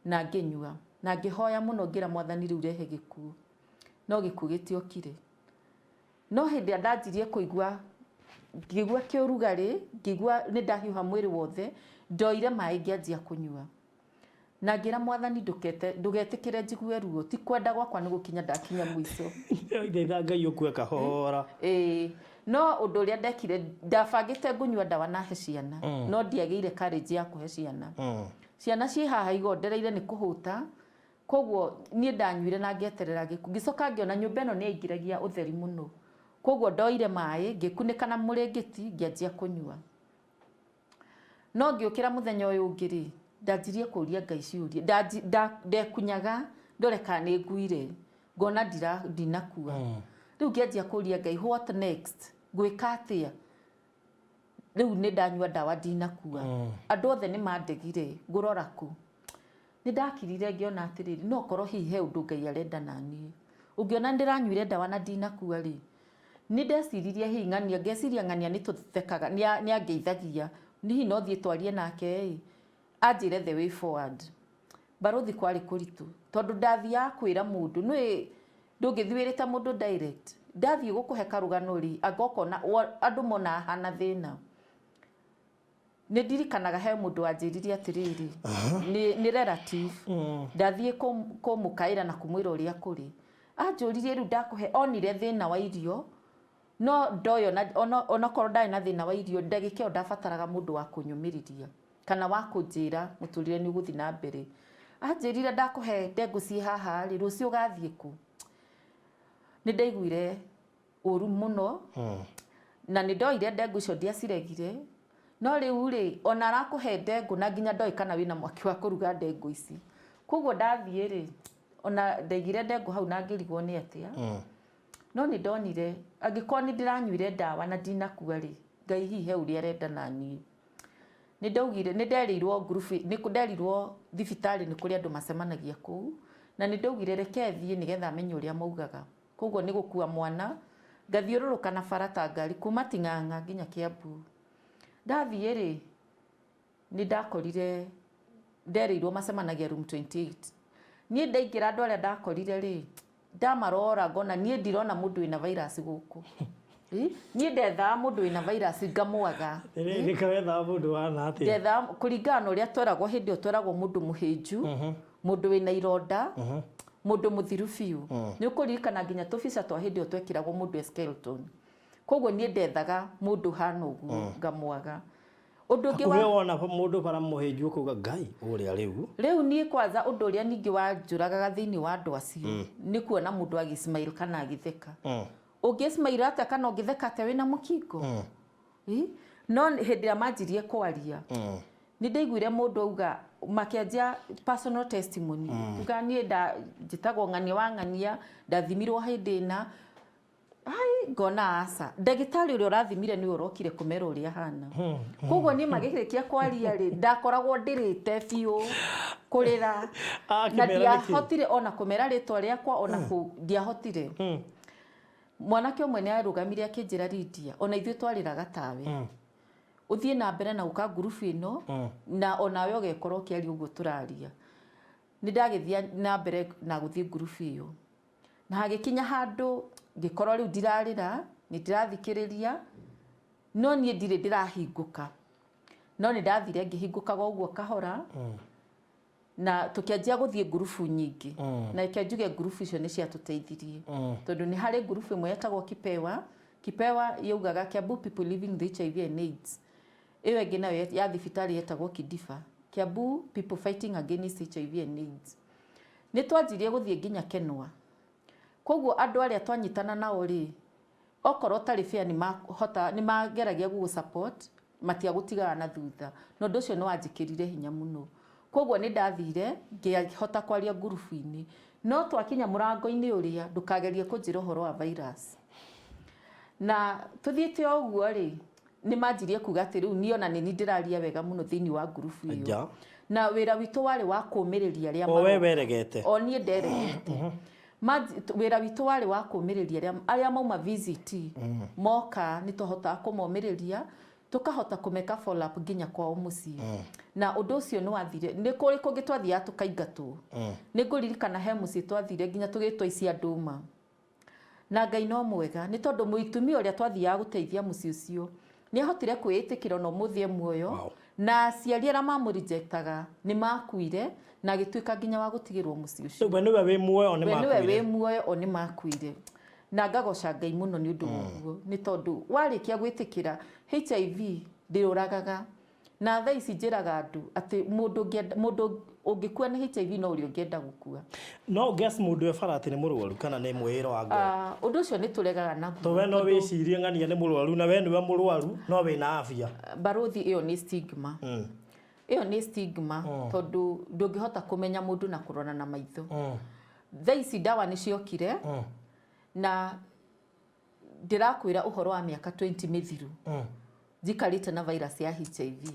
na ngĩnyua na ngĩhoya mũno ngĩra Mwathani rĩu rehe gĩkuũ, no gĩkuũ gĩtiokire. No hĩndĩ ĩrĩa ndanjirie kũigua ngĩigua kĩũrugarĩ, ngĩigua nĩ ndahiũha mwĩrĩ wothe, ndoire maĩ ngĩanjia kũnyua na ngĩra Mwathani ndũgetĩkĩre njigue ruo, ti kwenda gwakwa nĩ gũkinya ndakinya mũico. Ndeitha Ngai ũkue kahora. No ũndũ ũrĩa ndekire ndabangĩte ngũnyua ndawa na he ciana no ndiagĩire courage ya kũhe ciana. Ciana ciĩ haha igondereire nĩ kũhũta, koguo niĩ ndanyuire na ngĩeterera gĩkuũ. Ngĩcoka ngĩona nyũmba ĩno nĩ yaingĩragia ũtheri mũno, koguo ndoire maĩ ngĩkunĩka na mũrĩngĩti ngĩanjia kũnyua. No ngĩũkĩra mũthenya ũyũ ũngĩ rĩ ndanjirie kũria Ngai ciũria, ndekunyaga ndore kana nĩ nguire ngona ndinakua. Rĩu ngĩanjia kũria Ngai what next, ngwĩka atĩa? Rĩu nĩ ndanyua ndawa ndinakua. Andũ othe nĩ mandegire ngũrora kũ. Nĩ ndakirire ngĩona atĩrĩrĩ no korwo hihi he ũndũ Ngai arenda na niĩ. Ũngĩona ndĩranyuire ndawa na ndinakua rĩ nĩ ndeciririe hihi ng'ania, ngeciria ng'ania nĩ tũthekaga nĩ angeithagia hihi no thiĩ twarie nake anjĩre the way forward. Barothi kwarĩ kũritũ tondũ ndathiaga kwĩra mũndũ nĩ ndũngĩthiĩ wĩrĩte mũndũ direct, ndathiĩ gũkũhe karũgano rĩ angokona andũ mona hana thĩna. Nĩ ndirikanaga he mũndũ wanjĩrire atĩrĩrĩ nĩ relative ndathiĩ kũmũkaĩra na kũmwĩra ũrĩa kũrĩ, anjũririe rĩu ndakũhe onire thĩna wa irio no ndoyo ona korwo ndarĩ na thĩna wa irio ndagĩka ĩyo ndabataraga mũndũ wa kũnyũmĩrĩria kana wa kũnjĩra mũtũrĩre nĩ ũgũthiĩ na mbere. Anjĩrire ndakũhe ndengũ ciĩ haha rĩ rũciũ ũgathiĩ kũ? Nĩ ndaiguire ũru mũno na nĩ ndoire ndengũ icio ndiaciregire, no rĩu rĩ ona arakũhe ndengũ na nginya ndoĩ kana wĩna mwaki wa kũruga ndengũ ici. Koguo ndathiĩ rĩ ona ndaigire ndengũ hau na ngĩrigwo nĩ atĩa. No nĩ ndonire angĩkorwo nĩ ndĩranyuire ndawa na ndinakua rĩ Ngai hihi he ũrĩa arenda na niĩ. Nĩ ndaugire nĩ nderirwo group nĩ nderirwo thibitarĩ nĩ kũrĩ andũ macemanagia kũu na nĩ ndaugire reke thiĩ nĩgetha amenye ũrĩa maugaga. Koguo nĩ gũkua mwana ngathiũrũrũka na barata ngari kuma Ting'ang'a nginya Kiambu. Ndathiĩ rĩ nĩ ndakorire nderirwo macemanagia room 28. Niĩ ndaingĩra andũ arĩa ndakorire rĩ ndamarora ngona niĩ ndirona mũndũ wĩna virus gũkũ. Niĩ ndethaga mũndũ wĩna virus ngamwaga. Nĩ kawethaga mũndũ wana atĩa? Ndethaga kũringana na ũrĩa tweragwo hĩndĩ ĩyo tweragwo mũndũ mũhĩnju, mũndũ wĩna ironda, mũndũ mũthiru biũ. Nĩ ũkũririkana nginya tũbica twa hĩndĩ ĩyo twekĩragwo mũndũ skeleton. Koguo niĩ ndethaga mũndũ hana ũguo ngamwaga. Ũndũ ũngĩ wa wona mũndũ bara mũhĩnju kuga Ngai ũrĩa rĩu niĩ kwanza ũndũ ũrĩa ningĩ wanjũragaga thĩinĩ wa andũ acio nĩ kuona mũndũ agĩsmile kana agĩtheka. Ũngĩsmile atĩa kana ũngĩtheka atĩa wĩna mũkingo? No hĩndĩ ĩrĩa manjirie kwaria nĩ ndaiguire mũndũ auga makĩanjia personal testimony tuga niĩ njĩtagwo ng'ania wa ng'ania ndathimirwo hĩndĩ ĩna ngona aca ndagĩtarĩ ũrĩa ũrathimire nĩ ũrokire kũmera ũrĩa hana. Koguo niĩ magĩkĩrĩkia kwaria rĩ ndakoragwo ndĩrĩte biũ kũrĩra na ndiahotire ona kũmera rĩtwa rĩakwa ona ndiahotire. Mwanake ũmwe nĩ arũgamire akĩnjĩra Lydiah ona ithuĩ twarĩraga tawe ũthiĩ na mbere na ũka group ĩno na onawe ũgekorwo ũkĩaria ũguo tũraria. Nĩ ndagĩthiĩ na mbere na gũthiĩ group ĩyo na hagĩkinya handũ ngĩkorwo rĩu ndirarĩra nĩ ndĩrathikĩrĩria no niĩ ndirĩ ndĩrahingũka, no nĩ ndathire ngĩhingũkaga ũguo kahora na tũkĩanjia gũthiĩ group nyingĩ na reke njuge group icio nĩ ciatũteithirie tondũ nĩ harĩ group ĩmwe yetagwo Kipewa yaugaga Kiambu people living with HIV and AIDS. Ĩyo ĩngĩ nayo ya thibitarĩ yetagwo Kidifa Kiambu people fighting against HIV and AIDS. Nĩ twanjirie gũthiĩ nginya Kenwa. Koguo andũ arĩa twanyitana nao rĩ okorwo tarĩ fair nĩ mageragia gũgũ support matiagutigaga na thutha no ndocio no wanjikirire hinya muno koguo ni ndathire ngihota kwaria ngurubu-ini no twakinya murango-ini uria ndukagerie kunjira uhoro wa virus na tuthiite oguo ri ni manjirie kuga ati riu niona ni ndiraria wega muno thiini wa ngurubu iyo na wira witu wari wa kumiriria ria we weregete o nie nderegete wira witu wari wa kumiriria aria mauma visit moka ni tuhota kumomiriria tukahota kumeka follow up nginya kwa mucii na undu ucio ni wathire ni kuri kungi twathia tukaingatwo ni nguririkana he mucii twathire nginya tugitwa isia nduma na Ngai no mwega ni tondu muitumia uria twathia guteithia mucii ucio ni ahotire kwiitikira no muthie muoyo na aciari aria mamu-rejectaga ni makuire na gituika nginya wa gutigirwo mucii ucio we niwe wi muoyo ni makuire na ngagoca Ngai muno ni undu uguo ni tondu warikia gwitikira HIV ndiruragaga na thaa ici njiraga andu ati mundu ungikua ni HIV no uri ungienda gukua no guess mundu efarati ni murwaru kana ni mwiro wa ngo undu ucio ni turegaga naguo to we no wicirie ngania ni murwaru na we niwe murwaru no we na afya baruthi iyo ni stigma iyo ni stigma tondu ndungihota kumenya mundu na kurona na maitho thaa ici dawa ni ciokire na ndirakwira uhoro wa miaka 20 mithiru jikarite na virus ya HIV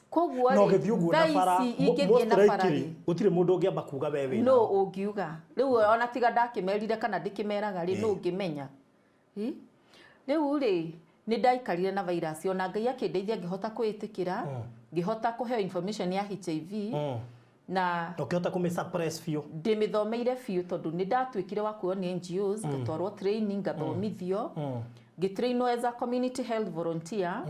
koguo no githiugu na fara ingithie na fara gutire mundu ungiamba kuga wewe no ungiuga riu ona tiga ndakimerire kana ndikimeraga ri no ungimenya riu ri ni ndaikarire na virus ona Ngai akindeithia ngihota kwitikira ngihota kuheo information ya HIV na ukihota kumisuppress fiu ndimithomeire fiu tondu ni ndatwikire wa kuo ni NGOs ngatwarwo training ngathomithio ngitrainwo as a community health volunteer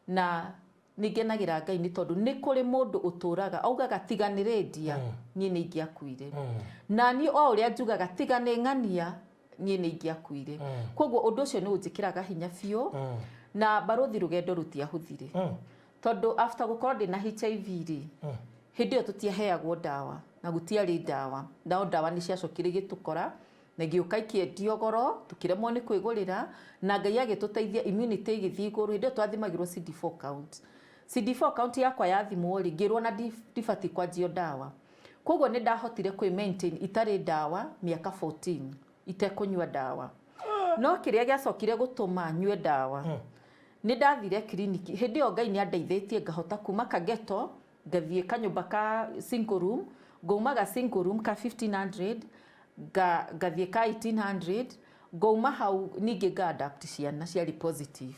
na nigenagira Ngai ni tondu ni kuri mundu uturaga augaga tiganire ndia nie ni ingiakuire na ni o uria njugaga tigane ng'ania nie ni ingiakuire koguo undu ucio ni unjikiraga hinya fiu na baruthi rugendo rutiahuthire tondu after gukorwo ndina HIV ri hindi yo tutiaheagwo dawa na gutiari dawa dawa ni ciacokire gitukora na giuka ikiendio goro tukiremwo ni kwigurira na Ngai agituteithia immunity igithii iguru hindi twathimagirwo CD4 count CD4 count yakwa yathimwo ri ngirwo na difati kwa jio dawa koguo ni ndahotire kwi maintain itari dawa miaka 14 itekunywa dawa no kiria giacokire gutuma nywe dawa ni ndathire kliniki hindi yo Ngai ni andeithĩtie ngahota kuma Kageto ngathie kanyumba ka single room ngaumaga single room ka 1500 ngathie ka 1800 ngauma hau ningi nga adapt ciana ciari positive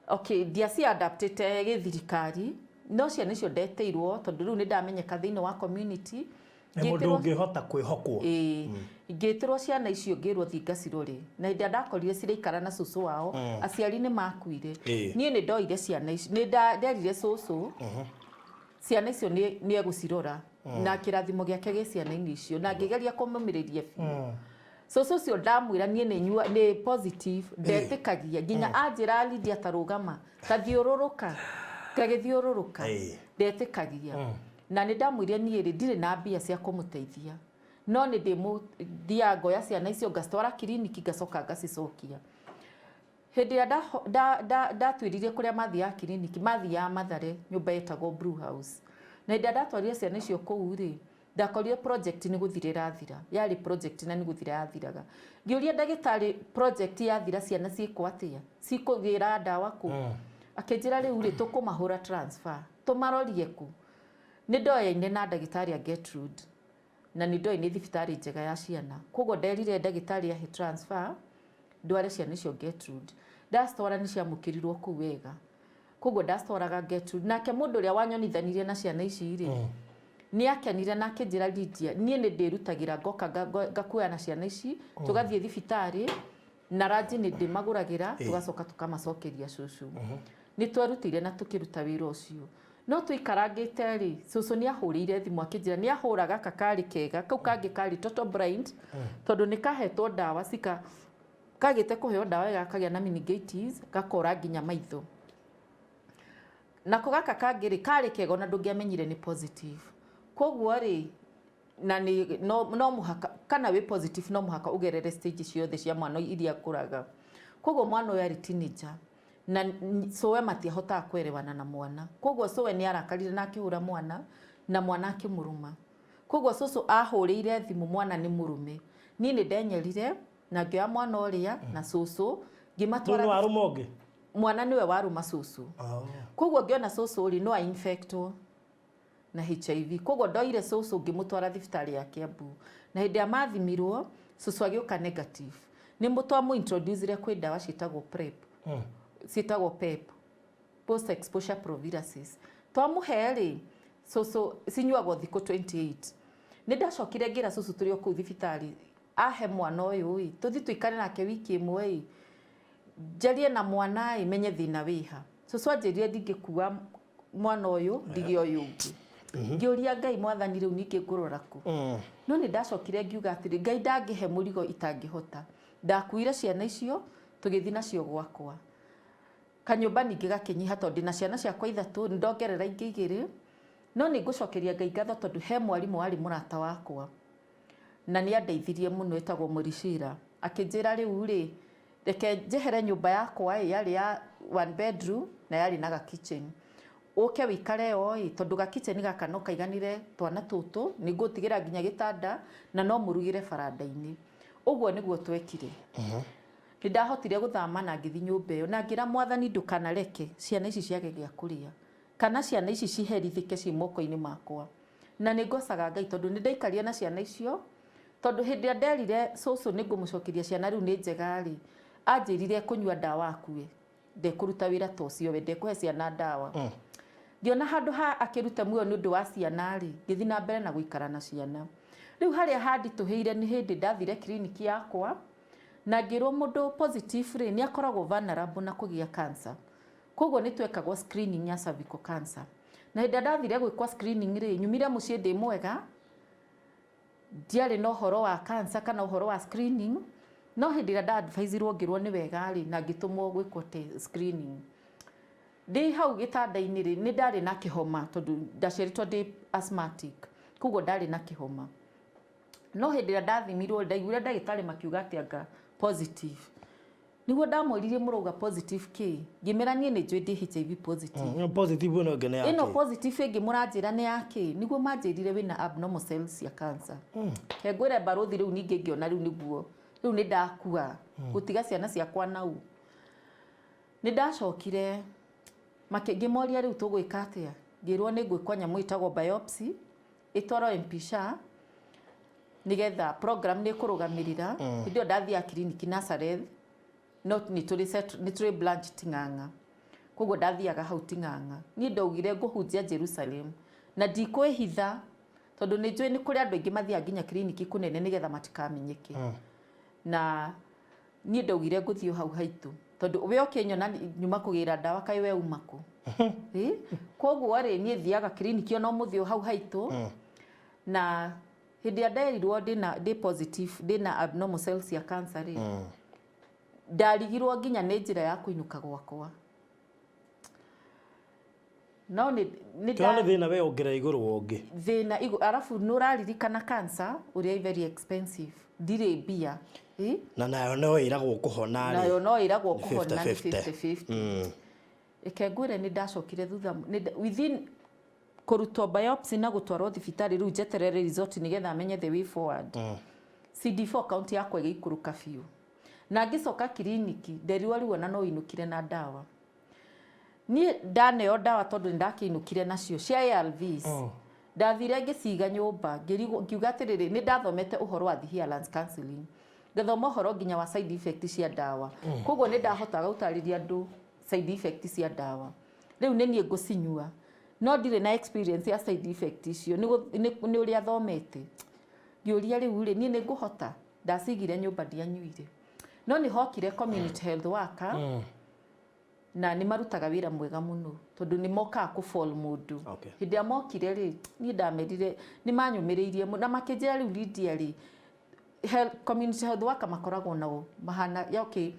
okay dia si adaptete githirikari no ciana icio ndeteirwo tondu riu ni ndamenyeka thiini wa community mundu ngihota kwihokwo ngitirwo ciana icio ngirwo thinga cirori na ndia ndakorire ciraikara na cucu wao aciari ni makuire nie ni ndoire ciana icio ni nderire cucu ciana icio ni egucirora na kirathimo giake gi ciana-ini icio na ngigeria kumumiriria cucu cio ndamwira nie ni positive ndetikagia nginya anjira Lydiah tarugama tathiururuka ngagithiururuka ndetikagia na ni ndamwire nie ri ndire na mbia cia kumuteithia no ni ndimuthia ngoya ciana icio ngacitwara kliniki ngacoka ngacicokia hindi ya ndatwiririe kuria mathia kliniki mathia Mathare nyumba yetagwo Brew House na hindi ndatwarire ciana icio kuu ri ndakorire project ni guthirira thira yari project na ni guthira yathiraga ngiuria ndagitari project yathira ciana ciikwo atia cikugira dawa ku akinjira riu ri tukumahura transfer tumarorie ku ni ndoyaine na ndagitari a Gertrude na ni ndoyaine thibitari njega ya ciana koguo nderire ndagitari ya transfer ndware ciana icio Gertrude ndacitwara ni ciamukirirwo ku wega koguo ndacitwaraga Gertrude nake mundu uria wanyonithanirie na ciana ici ri ni akenire na akinjira Lydiah nie ni ndirutagira ngoka ngakua na ciana ici tugathie thibitari na raji ni ndimaguragira tugacoka tukamacokeria cucu ni twarutire na tukiruta wira ucio no tuikarangite ri cucu ni ahurire thimu akinjira ni ahuraga kakari kega kau kangi kari total blind tondu ni kahetwo dawa cika kagite kuheo dawa gakagia na meningitis gakora nginya maitho nako gaka kangiri kari kega na ndungiamenyire ni positive koguo ri na ni no muhaka kana we positive no muhaka ugerere stage ciothe cia mwana iria kuraga koguo mwana uyu ari teenager na sowe matiahota kwerewana na mwana koguo sowe ni arakarire na akihura mwana na mwana akimuruma koguo soso ahurire thimu mwana ni murume ni ndenyerire na ngioya mwana uria na soso ngimatwara warumoge mwana niwe waruma soso koguo ngiona soso uri no infectwo na HIV koguo ndoire soso ngimutwara thibitari ya Kiambu na hindi ya mathimirwo soso agioka negative ni mutwamu introduce kwi dawa citagwo PrEP citagwo PEP post exposure prophylaxis twamuheri soso sinyuagwo thikũ 28 ni ndacokire ngira soso turi o kuu thibitari ahe mwana uyu tuthi tuikare nake wiki imwe jarie na mwana imenye thina wiha soso anjirire ndingikuwa mwana uyu ndige uyu ungi ngiuria Ngai mwathani riu ningi ngurora ku no ni ndacokire ngiuga atiri Ngai ndangihe murigo itangihota ndakuire ciana icio tugithi nacio gwakwa kanyumba ningi gakinyiha tondu na ciana ciakwa ithatu ndongerera ingi igiri no ni ngucokeria Ngai ngatho tondu he mwarimu wari murata wakwa na ni andeithirie muno etagwo Murishira akinjira riu ri reke njehere nyumba yakwa yari ya 1 bedroom na yari na kitchen uke wikare oi tondu ga kitchen gaka no kaiganire twana tutu ni ngutigira nginya gitanda na no murugire faranda-ini uguo niguo twekire ndahotire guthama na ngithi nyumba iyo na ngira mwathani ndukanareke ciana ici ciage gya kuria kana ciana ici ciherithike ci moko-ini makwa na ningocaga Ngai tondu ni ndaikaria na ciana icio tondu hindi nderire soso ningumucokeria ciana riu ni njegari anjirire kunyua dawa akue ndekuruta wira tocio we ndekuhe ciana dawa ndiona handu ha akiruta muoyo ni undu wa ciana ri ngithi na mbere na guikara na ciana riu haria handi tuheire ni hindi ndathire kliniki yakwa na ngirwo mundu positive ri ni akoragwo vulnerable na kugia cancer koguo ni twekagwo screening ya cervical cancer na hindi ndathire gwikwa screening ri nyumire mucii ndi mwega ndiari no horo wa cancer kana horo wa screening no hindi nda adviserwo ngirwo ni wega ri na ngitumwo gwikwo screening ndi hau gitanda-ini ri ni ndari na kihoma tondu ndaciaritwo ndi asthmatic koguo ndari na kihoma no hindi ndathimirwo ndaigwire ndagitari makiuga ati anga positive niguo ndamoririe muruga positive ki ngimera nie ni njui ndi HIV positive positive no ngene yake ino positive ingi muranjira ni yake niguo manjirire wina abnormal cells ya cancer kengwire baruthi riu ningi ngiona riu niguo riu ni ndakua gutiga ciana ciakwa nau ni ndacokire makingimoria riu tugwika atia ngirwo ni ngwikwa nyamu itagwo biopsy itoro mpisha nigetha program ni kurugamirira ndio ndathia kliniki Nazareth not ni turi branch Ting'ang'a koguo ndathiaga hau Ting'ang'a ni ndaugire nguhunjia Jerusalem na ndikwihitha tondu ni njui ni kuri andu aingi mathia nginya kliniki kunene nigetha matikamenyeke na ni ndaugire nguthio hau haitu tondu we okenyona nyuma kugira dawa kai we umako koguo ri ni thiaga kliniki ona muthio hau haitu na hindi ya nderirwo ndi positive ndina abnormal cells ya cancer ri ndarigirwo nginya ni njira ya kuinuka gwakwa no ni thina we ongira iguru wongi thina arafu nuraririkana cancer uri very expensive ndire mbia na nayo no iragwo kuhona ri nayo no iragwo kuhona 50-50 ikengwire ni ndacokire thutha within kurutwo biopsy na gutwarwo thibitari riu njeterere result nigetha amenye the way forward CD4 count yakwa igikuruka biu na ngicoka kliniki nderirwo riu ona no inukire na dawa ni ndaneo dawa tondu ndakinukire nacio cia ARVs ndathire ngiciga nyumba ngiuga atiriri ni ndathomete uhoro wa adherence counseling ngathoma uhoro nginya wa side effects cia dawa koguo ni ndahotaga gutariria andu side effects cia dawa riu ni nie ngucinyua no ndire na experience ya side effects icio ni uri athomete ngiuria riu ri ni nguhota ndacigire nyumba ndianyuire no ni hokire community health worker na ni marutaga wira mwega muno tondu ni moka ku fall mundu hindi amokire ri ni ndamerire ni manyumiriirie na makinjira riu Lydiah ri community health worker makoragwo nao mahana okay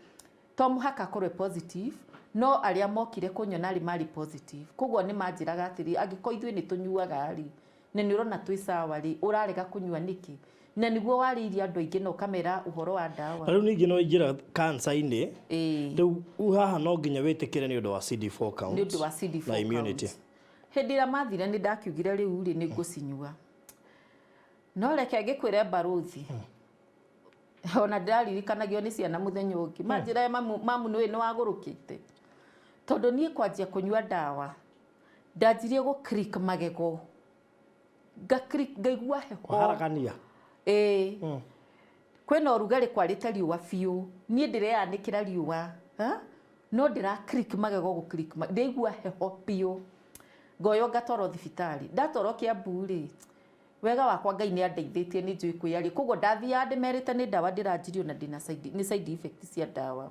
to muhaka korwe positive no aria mokire kunyona ri mari positive koguo ni manjiraga atiri agiko ithui ni tunyuaga ri ni urona twi sawa ri urarega kunyua niki na niguo wariria andu aingi no kamera uhoro wa dawa riu ningi no ingira cancer-ini riu haha no nginya witikire ni undu wa CD4 count ni undu wa CD4 na immunity hindi ira mathire ni ndakiugire riu ri ni ngucinyua no reke ngikwire baruthi ona ndaririkanagio ni ciana muthenya ungi manjira mamu ni wagurukite tondu nie kwanjia kunyua dawa ndanjirie gu click magego ngaigua heho harakania kwena urugari kwarite riua fiu nie ndireanikira riua no ndira click magego gu click ndeigua heho piu ngoyo ngatoro thibitari ndatoro Kiambu ri wega wakwa Ngai ni andeithĩtie ni njui kwiyari koguo ndathia ndimerite ni dawa ndiranjirio na ndina side effects cia dawa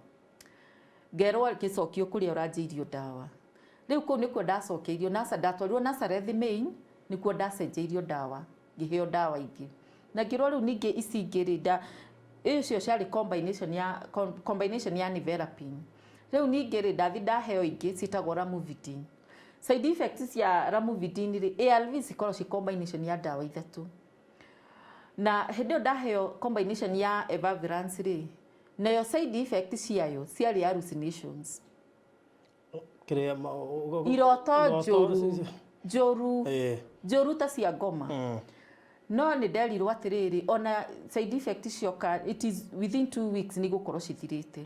ngerwo gicokio kuria uranjirio dawa riu ku nikuo ndacokeirio nasa ndatwarirwo Nazareth main nikuo ndacenjeirio dawa ngiheo dawa ingi na ngirwo riu ningi ici ingiri icio ciari combination ya niverapine riu ningiri ndathi ndaheo ingi citagwo ramuvidin side effects ya ramuvidin ri ARVs ikoro ci combination ya dawa ithatu na hindi ndaheo combination ya evavirance ri nayo side effects ciayo ciari hallucinations iroto njoru ta cia ngoma no ni nderirwo atiriri ona side effects cioka it is within 2 weeks ni gukorwo cithirite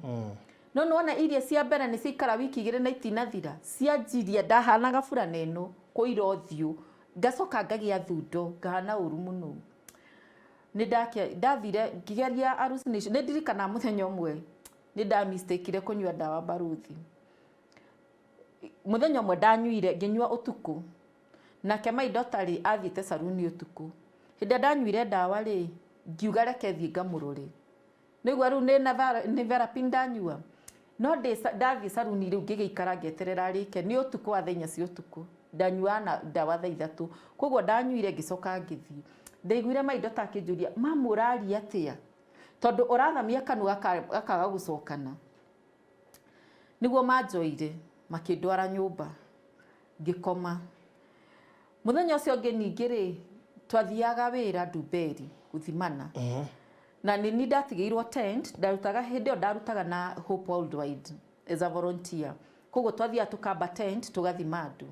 no nona iria cia mbere ni cikara wiki igire na itinathira cianjiria ndahanaga burana ino kuira uthiu ngacoka ngagia thundo ngahana uru muno ni ndathire ngigeria hallucination ni ndirikana muthenya umwe ni nda mistakire kunyua dawa baruthi muthenya umwe ndanyuire nginyua utuku nake my daughter athiite saruni utuku hindi ndanyuire dawa ri ngiuga reke thie ngamururi niguo riu ni verapine ndanyua no ndathie saruni riu ngigeikara ngeterera rike ni utuku wa thenya cia utuku ndanyua na dawa thaa 3 koguo ndanyuire ngicoka ngithie ndaiguire my daughter akinjuria mamu urari atia tondu urathamia kanua akaga gucokana niguo manjoire makindwara nyumba ngikoma muthenya ucio ngi ningiri twathiaga wira Ndumberi guthimana na nini ndatigeirwo tent ndarutaga hindi ndarutaga na Hope Worldwide as a volunteer koguo twathia tukamba tent tugathima andu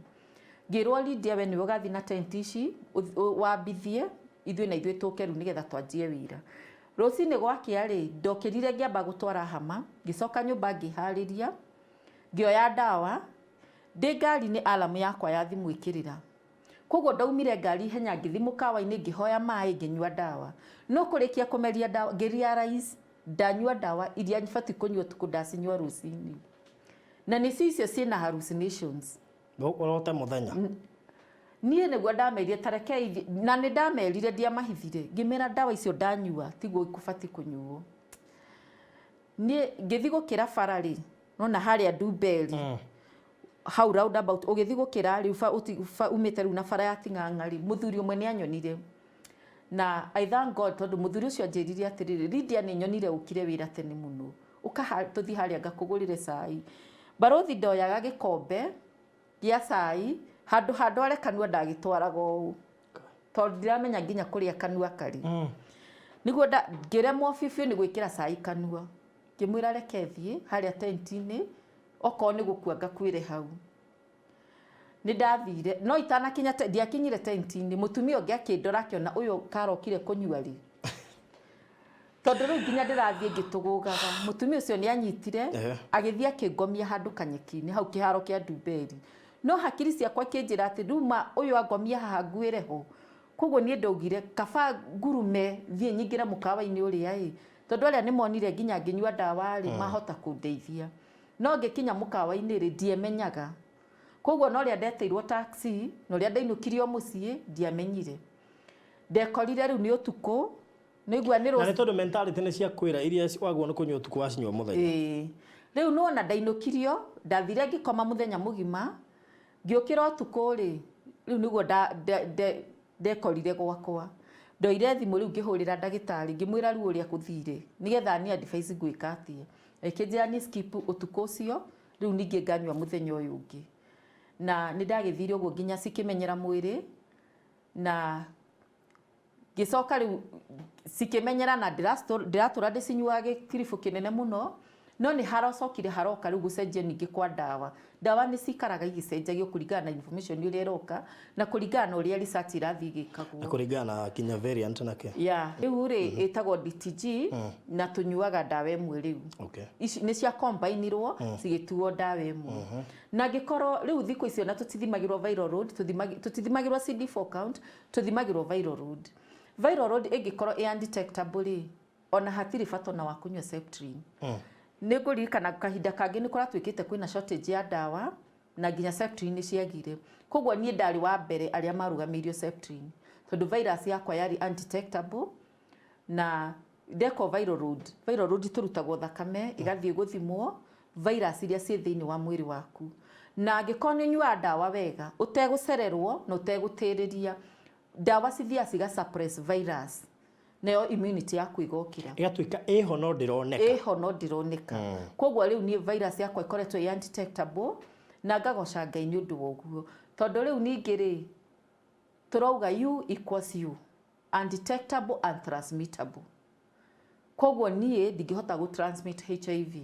ngirwo Lydiah we ni ugathi na tent ici wambithie ithui na ithui tukeru nigetha twanjie wira rucini gwakiari ndokirire ngiamba gutwara hama ngicoka nyumba ngihariria ngioya dawa ndi ngari ni alamu yakwa ya thimu ikirira koguo ndaumire ngari henya ngithi mukawa-ini ngihoya mai nginyua dawa no kurikia kumeria dawa ngirealize ndanyua dawa iria nibati kunyua tuku ndacinyua rucini na ni cicio ciina hallucinations urote muthenya nie niguo ndamerie tarekei na ni ndamerire ndia mahithire ngimera dawa icio ndanyua tiguo ikubati kunyuo nie ngithi gukira farari nona haria Ndumberi how roundabout ugithi gukira ri umite ru na bara ya ting'ang'ari muthuri umwe ni anyonire na I thank God tondu muthuri ucio anjirire atiriri Lydiah ni nyonire ukire wira tene muno tuthi haria ngakugurire cai barothi ndoyaga gikombe gia cai handu are kanua ndagitwaraga u tondu ndiramenya nginya kuria kanua kari niguo ngiremwo bibiu ni gwikira cai kanua ngimwira reke thie haria tenti-ini oko ni gukua ngakwire hau ni ndathire no itana kinya ndiakinyire tenti-ini mutumia ungi akindora akiona uyu karokire kunyua ri tondu riu nginya ndirathie ngitugugaga mutumia ucio ni anyitire agithia kingomia handu kanyeki-ini hau kiharo kia Ndumberi no hakiri ciakwa kinjira ati ruma uyu angomia haha ngwire ho koguo ni ndaugire kaba ngurume thie nyingire mukawa-ini uria tondu aria ni monire nginya nginyua dawa ri mahota kundeithia no ngikinya mukawa-ini ri ndiemenyaga koguo no ria ndeteirwo taxi no ria ndainukirio mucii ndiamenyire ndekorire riu ni utuku nigua ni na tondu mentality ni cia kwira iria wagwo ni kunyua utuku wacinywa muthenya riu no na ndainukirio ndathire ngikoma muthenya mugima ngiukira utuku ri riu niguo ndekorire gwakwa ndoire thimu riu ngihurira ndagitari ngimwira riu uria kuthire nigetha ni advice gwika atia ekinjira ni skip utuku ucio riu ningi nganywa muthenya uyu ungi na ni ndagithire uguo nginya cikimenyera mwiri na gicoka riu cikimenyera na ndiratura ndicinyuaga gĩtiribũ kĩnene mũno no nĩ harocokire haroka rĩu gũcenjia ningĩ kwa ndawa nĩ cikaraga igĩcenjagio kũringana na information ĩrĩa ĩroka na kũringana na ũrĩa research irathiĩ igĩkagwo na kũringana na kinya variant nake rĩu rĩ ĩtagwo DTG na tũnyuaga ndawa ĩmwe rĩu ici nĩ cia combinirwo cigĩtuo ndawa ĩmwe na ngĩkorwo rĩu thikũ icio na tũtithimagĩrwo viral load tũtithimagĩrwo CD4 count tũthimagĩrwo viral load ĩngĩkorwo ĩ undetectable rĩ ona hatirĩ bata na wa kũnyua Septrin nĩngũririkana kahinda kangĩ nĩ kũratuĩkĩte kwĩna shortage ya ndawa na nginya Septrin nĩ ciagire koguo niĩ ndarĩ wa mbere arĩa marũgamĩirio Septrin tondũ virus yakwa yarĩ undetectable na ndeko viral load tũrutagwo thakame igathiĩ gũthimwo virus iria ciĩ thĩinĩ wa mwĩrĩ waku na angĩkorwo nĩ nyua ndawa wega ũtegũcererwo na ũtegũtĩrĩria ndawa cithiaga ciga suppress virus nayo immunity yaku igokira igatuika eho no ndironeka koguo riu ni virus yakwa ikoretwo undetectable na ngagoca Ngai ni undu woguo tondu riu ningi ri turauga U equals U undetectable and transmittable koguo nie ndingihota gu transmit HIV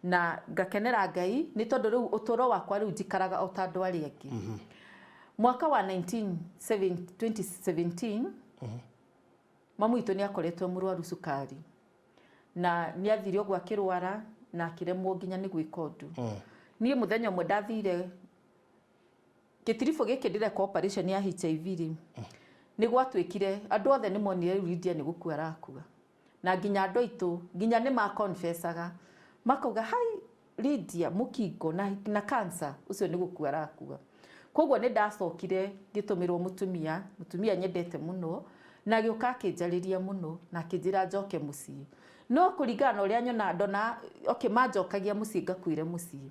na ngakenera Ngai ni tondu riu utoro wakwa riu njikaraga o ta andu aria angi mwaka wa 2017 mamu itu ni akoretwo mũrwaru cukari na ni athirio gwa kirwara na kiremwo nginya ni gwika undu nie muthenya umwe ndathire gĩtiribũ gĩkĩ ndĩreka operation ya HIV ri ni gwatwĩkire andũ othe ni monire Lydiah ni gũkua arakua na nginya andũ aitũ nginya ni ma confessaga makauga hai Lydiah mũkingo na cancer ucio ni gũkua arakua koguo ni ndacokire ngĩtũmĩrwo mutumia nyendete muno na gĩũka akĩnjarĩria muno na akĩnjĩra njoke mũciĩ no kũringana na ũrĩa nyona ndona manjokagia mũciĩ ngakuire mũciĩ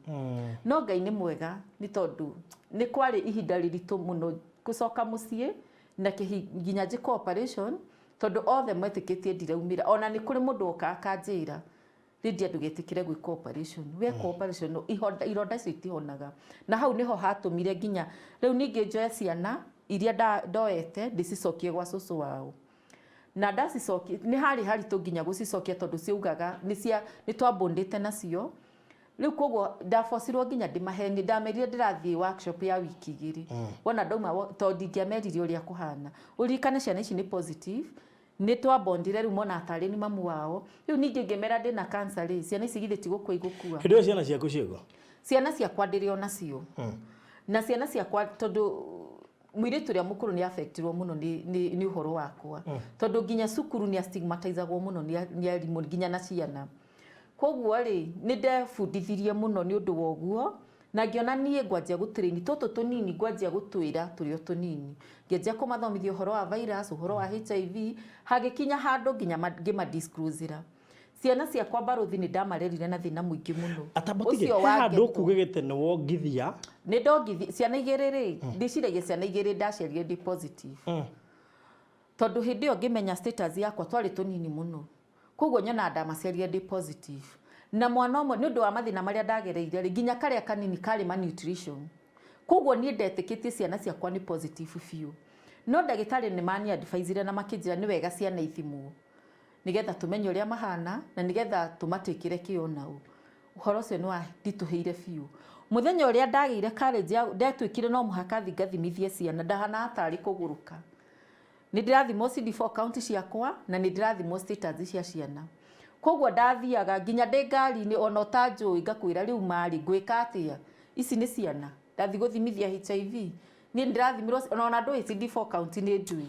no Ngai nĩ mwega nĩ tondũ nĩ kwarĩ ihinda rĩritũ muno gũcoka mũciĩ na nginya njĩka operation tondũ othe metĩkĩtie ndiraumĩra ona nĩ kũrĩ mũndũ oka akanjĩra Lydiah ndũgetĩkĩre gwĩka operation weka operation ironda icio itihonaga na hau niho hatũmire nginya rĩu ningĩ njoya ciana iria ndoete ndicicokie gwa cũcũ wao na ndacicokia nĩ harĩ haritũ nginya gũcicokia tondũ ciugaga nĩ twabondete nacio rĩu koguo ndabocirwo nginya ndĩmaheni ndamerire ndĩrathiĩ workshop ya wiki igĩrĩ wona ndauma tondũ ndingĩameririe ũrĩa kũhana ũririkane ciana ici nĩ positive nĩ twabondire rĩu mona atarĩ ni mamu wao rĩu ningĩ ngĩmera ndĩna cancer rĩ ciana ici githĩ tigũkua igũkua hĩndĩ ĩyo ciana ciaku ciĩgo ciana ciakwa ndĩrĩ onacio na ciana ciakwa tondũ mwĩrĩtu ũrĩa mũkũrũ nĩ affectirwo muno ni ũhoro wakwa tondũ nginya cukuru nĩ stigmatizagwo muno nĩ arimũ nginya na ciana koguo rĩ nĩ ndebundithirie muno nĩ ũndũ woguo na ngiona niĩ ngwanjia gũtrain tũtũ tũnini ngwanjia gũtwĩra tũrĩ o tũnini ngĩanjia kũmathomithia ũhoro wa virus ũhoro wa HIV hagĩkinya handũ nginya ngĩmadisclosera ciana ciakwa barothi nĩ ndamarerire na thĩna mũingĩ mũno ũcio wa handũ kugĩgĩte nĩ wongithia nĩ ndongithia ciana igĩrĩ rĩ ndiciragia ciana igĩrĩ ndaciarire ndi positive tondũ hĩndĩ ĩyo ngĩmenya status yakwa twarĩ tũnini mũno koguo nyona ndamaciarire ndi positive na mwana ũmwe nĩ ũndũ wa mathĩna marĩa ndagereire nginya karĩa kanini karĩ malnutrition koguo niĩ ndetĩkĩtie ciana ciakwa nĩ positive biũ no ndagĩtarĩ nĩ mani advise na makĩnjĩra nĩ wega ciana ithimwo nigetha tumenye ũrĩa mahana na nigetha tumatĩkĩre kĩo nao ũhoro ũcio nĩ wa nditũhĩire biũ muthenya ũrĩa ndagĩire courage ndetwĩkire no mũhaka ngathimithie ciana ndahana atarĩ kũgũrũka nĩ ndĩrathimwo CD4 count ciakwa na nĩ ndĩrathimwo status cia ciana koguo ndathiaga nginya ndĩ ngari-inĩ ona ũtanjũĩ ngakwĩra rĩu marĩ ngwĩka atĩa ici nĩ ciana ndathi gũthimithia HIV niĩ ndĩrathimirwo ona ndũĩ CD4 count nĩ njui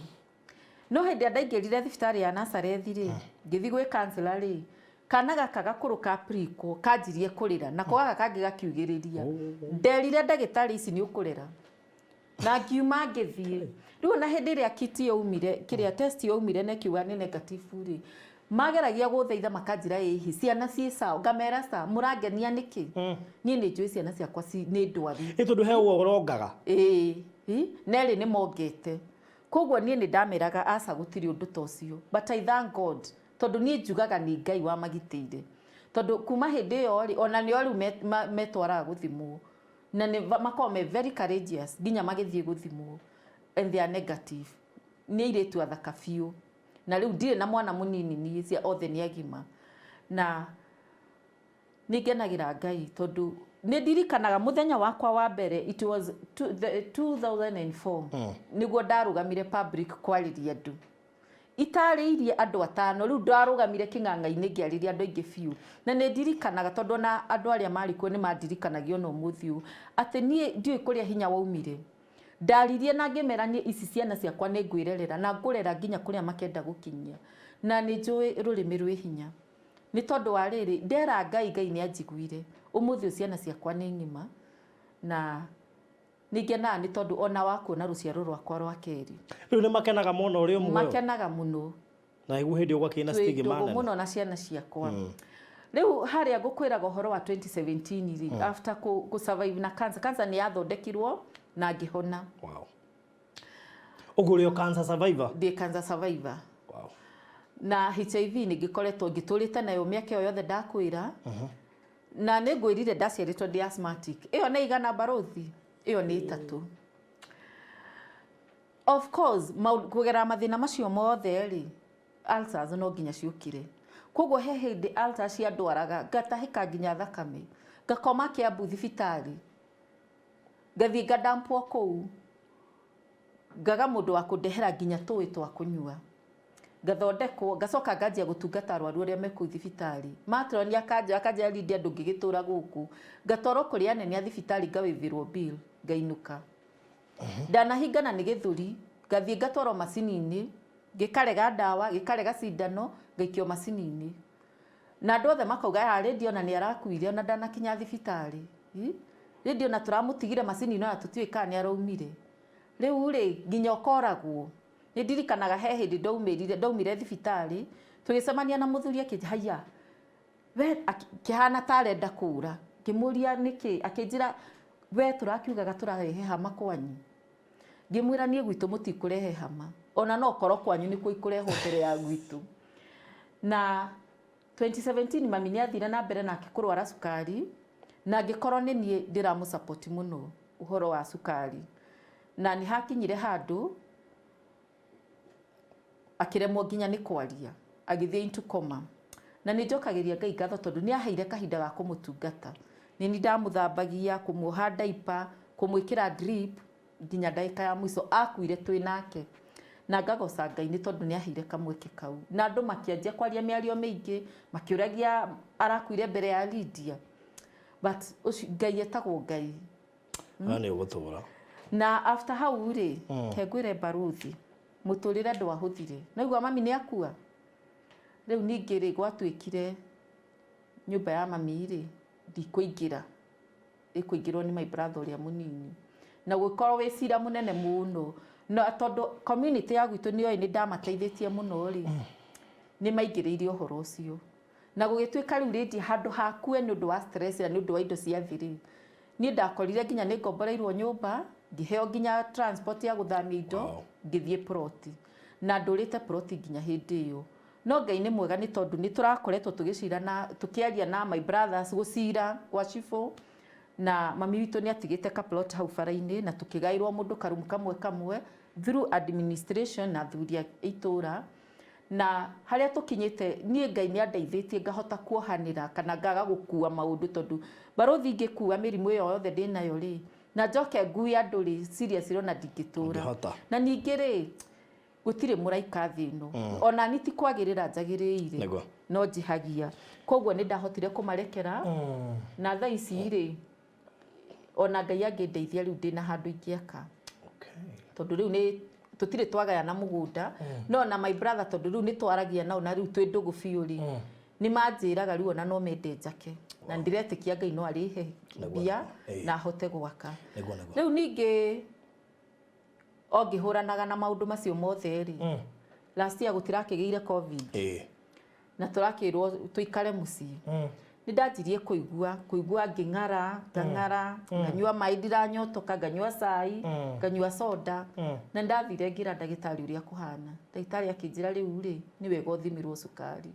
no hĩndĩ ndaingĩrire thibitarĩ ya Nazareth rĩ ngĩthi gwĩ counselor rĩ kana gaka gakũrũ ka priko kanjirie kũrĩra na kwaga kangĩ gakiugĩrĩria nderire ndagĩtarĩ ici nĩ ũkũrera na ngiuma ngĩthiĩ rĩu na hĩndĩ ĩrĩa kit yaumire kĩrĩa test yaumire na kiuga nĩ negative rĩ mageragia gũthaitha makanjira ĩhi ciana ciĩ sawa ngamera sawa mũrangenia nĩkĩ niĩ nĩ njũĩ ciana ciakwa nĩ ndwaru tondũ he ũrongaga nerĩ nĩ mongete koguo niĩ nĩ ndameraga aca gũtirĩ ũndũ ta ũcio but I thank God tondũ niĩ njugaga nĩ Ngai wa magitĩire tondu kuma hindi yo ri ona ni oru metwara guthimwo na ni makome very courageous ginya magithie guthimwo and they are negative nĩ airĩtu athaka biũ na rĩu ndirĩ na mwana mũnini niĩ cia othe nĩ agima na nĩngenagĩra Ngai tondũ nĩ ndirikanaga mũthenya wakwa wa mbere it was 2004 nĩguo ndarũgamire public kwarĩria andũ itarĩirie andũ atano rĩu ndarũgamire kĩng'ang'a-inĩ ngĩarĩria andũ aingĩ biũ na nĩ ndirikanaga tondũ na andũ arĩa marĩ kuo nĩ mandirikanagia ona ũmũthĩ ũyũ atĩ niĩ ndiũĩ kũrĩa hinya waumire ndaririe na ngĩmera niĩ ici ciana ciakwa nĩ ngwĩrerera na ngũrera nginya kũrĩa makenda gũkinyia na nĩ njũĩ rũrĩmĩ rwĩ hinya nĩ tondũ wa rĩrĩ ndera Ngai nĩ anjiguire ũmũthĩ ũcio ciana ciakwa nĩ ng'ima na nĩngenaga nĩ tondũ ona wakuona rũciaro rwakwa rwa kerĩ rĩu nĩ makenaga mũno ũrĩ ũmwe makenaga mũno na igu hĩndĩ ũgakĩna stigma nene mũno na ciana ciakwa rĩu harĩa ngũkwĩraga ũhoro wa 2017 rĩ after ku survive na cancer nĩ yathondekirwo na ngĩhona wow ũguo rĩo cancer survivor ndĩ cancer survivor wow na HIV nĩngĩkoretwo ngĩtũrĩte nayo mĩaka ĩyo yothe ndakwĩra na nĩ ngwĩrire ndaciarĩtwo ndĩ asthmatic ĩyo nĩ igana barothi ĩyo nĩ itatũ of course kũgerera mathĩna macio mothe rĩ ulcers no nginya ciũkire koguo he hĩndĩ ulcers ciandwaraga ngatahĩka nginya thakame ngakoma Kiambu thibitarĩ ngathiĩ ngadampwo kũu ngaga mũndũ wa kũndehera nginya tũĩ twa kũnyua ngathondekwo ngacoka nganjia gũtungata arwaru arĩa me kũu thibitarĩ matroni akanja Lydiah ndũngĩgĩtũra gũkũ ngatwarwo kũrĩ anene a thibitarĩ ngawĩthĩrwo bill ngainũka ndanahingana nĩ gĩthũri ngathiĩ ngatwarwo macini-inĩ ngĩkarega ndawa gĩkarega cindano ngaikio macini-inĩ na andũ othe makauga Lydiah ona nĩ arakuire ona ndanakinya thibitarĩ Lydiah ona tũramũtigire macini-inĩ na tũtiũĩ kana nĩ araumire rĩu rĩ nginya ũkoragwo nĩ ndirikanaga he hĩndĩ ndaumire thibitarĩ tũgĩcemania na mũthuri akĩnjia we kĩhana ta arenda kũra ngĩmũria nĩkĩ akĩnjĩra we tũrakiugaga tũrarehe hama kwanyu ngĩmwĩra niĩ gwitũ mũtikũrehe hama ona no korwo kwanyu nĩkuo ikũrehwo mbere ya gwitũ na 2017 mami nĩ athire na mbere nake kũrwara cukari na ngĩkorwo nĩ niĩ ndĩramũsupport mũno ũhoro wa cukari na nĩ hakinyire handũ akĩremwo nginya nĩ kwaria agĩthiĩ into coma na nĩ njokagĩria Ngai ngatho tondũ nĩ aheire kahinda ga kũmũtungata nĩ ndamũthambagia kũmuoha diaper kũmwĩkĩra drip nginya ndagĩka ya mũico akuire twĩ nake na ngagoca Ngai nĩ tondũ nĩ aheire kamweke kau na andũ makĩanjia kwaria mĩario mĩingĩ makĩũragia arakuire mbere ya Lydiah but Ngai etagwo Ngai nĩ ũgũtũra na after hau rĩ he ngwĩre barothi mũtũrĩre ndwahũthire naigua mami nĩ akua rĩu ningĩ rĩ gwatuĩkire nyũmba ya mami rĩ ndikũingĩra ĩkũingĩrwo nĩ my brother ũrĩa mũnini na gũkorwo wĩ cira mũnene mũno na tondũ community ya gwitũ nĩoĩ nĩ ndamateithĩtie mũno rĩ nĩ maingĩrĩire ũhoro ũcio na gũgĩtuĩka rĩu Lydiah handũ hakue nĩ ũndũ wa stress na nĩ ũndũ wa indo cia thiri niĩ ndakorire nginya nĩ ngomboreirwo nyũmba ngĩheo nginya transport ya gũthamia indo ngĩthiĩ plot na ndũrĩte plot nginya hĩndĩ ĩyo no Ngai nĩ mwega nĩ tondũ nĩ tũrakoretwo tũgĩcirana tũkĩaria na my brothers gũcira kwa cibũ na mami witũ nĩ atigĩte ka plot hau bara-inĩ na tũkĩgaĩrwo mũndũ karumu kamwe through administration na thuri a itũra na harĩa tũkinyĩte niĩ Ngai nĩ andeithĩtie ngahota kuohanĩra kana ngaga gũkua maũndũ tondũ barothi ingĩkua mĩrimũ ĩyo yothe ndĩnayo rĩ na njoke ngui andũ rĩ serious na ndingĩtũra na ningĩ rĩ gũtirĩ mũraika thĩ ĩno ona ni ti kwagĩrĩra njagĩrĩire no njihagia koguo nĩ ndahotire kũmarekera na thaa ici rĩ ona Ngai angĩndeithia rĩu ndĩna handũ ingĩaka tondũ rĩu nĩ tũtirĩ twagayana mũgũnda no na my brother tondũ rĩu nĩ twaragia nao na rĩu twĩ ndũgũ biũ rĩ nĩ manjĩraga rĩu ona no mende njake na ndiretĩkia Ngai no arĩhe mbia na hote gwaka rĩu ningĩ ngĩhũranaga na maũndũ macio mothe rĩ last year gũtirakĩgĩire covid na tũrakĩrwo tũikare mũciĩ nĩ ndanjirie kũigua ngĩng'ara nganyua maĩ ndiranyotoka nganyua cai nganyua soda na ndathire ngĩra ndagĩtarĩ ũrĩa kũhana ndagĩtarĩ akĩnjĩra rĩu rĩ nĩ wega ũthimĩrwo cukari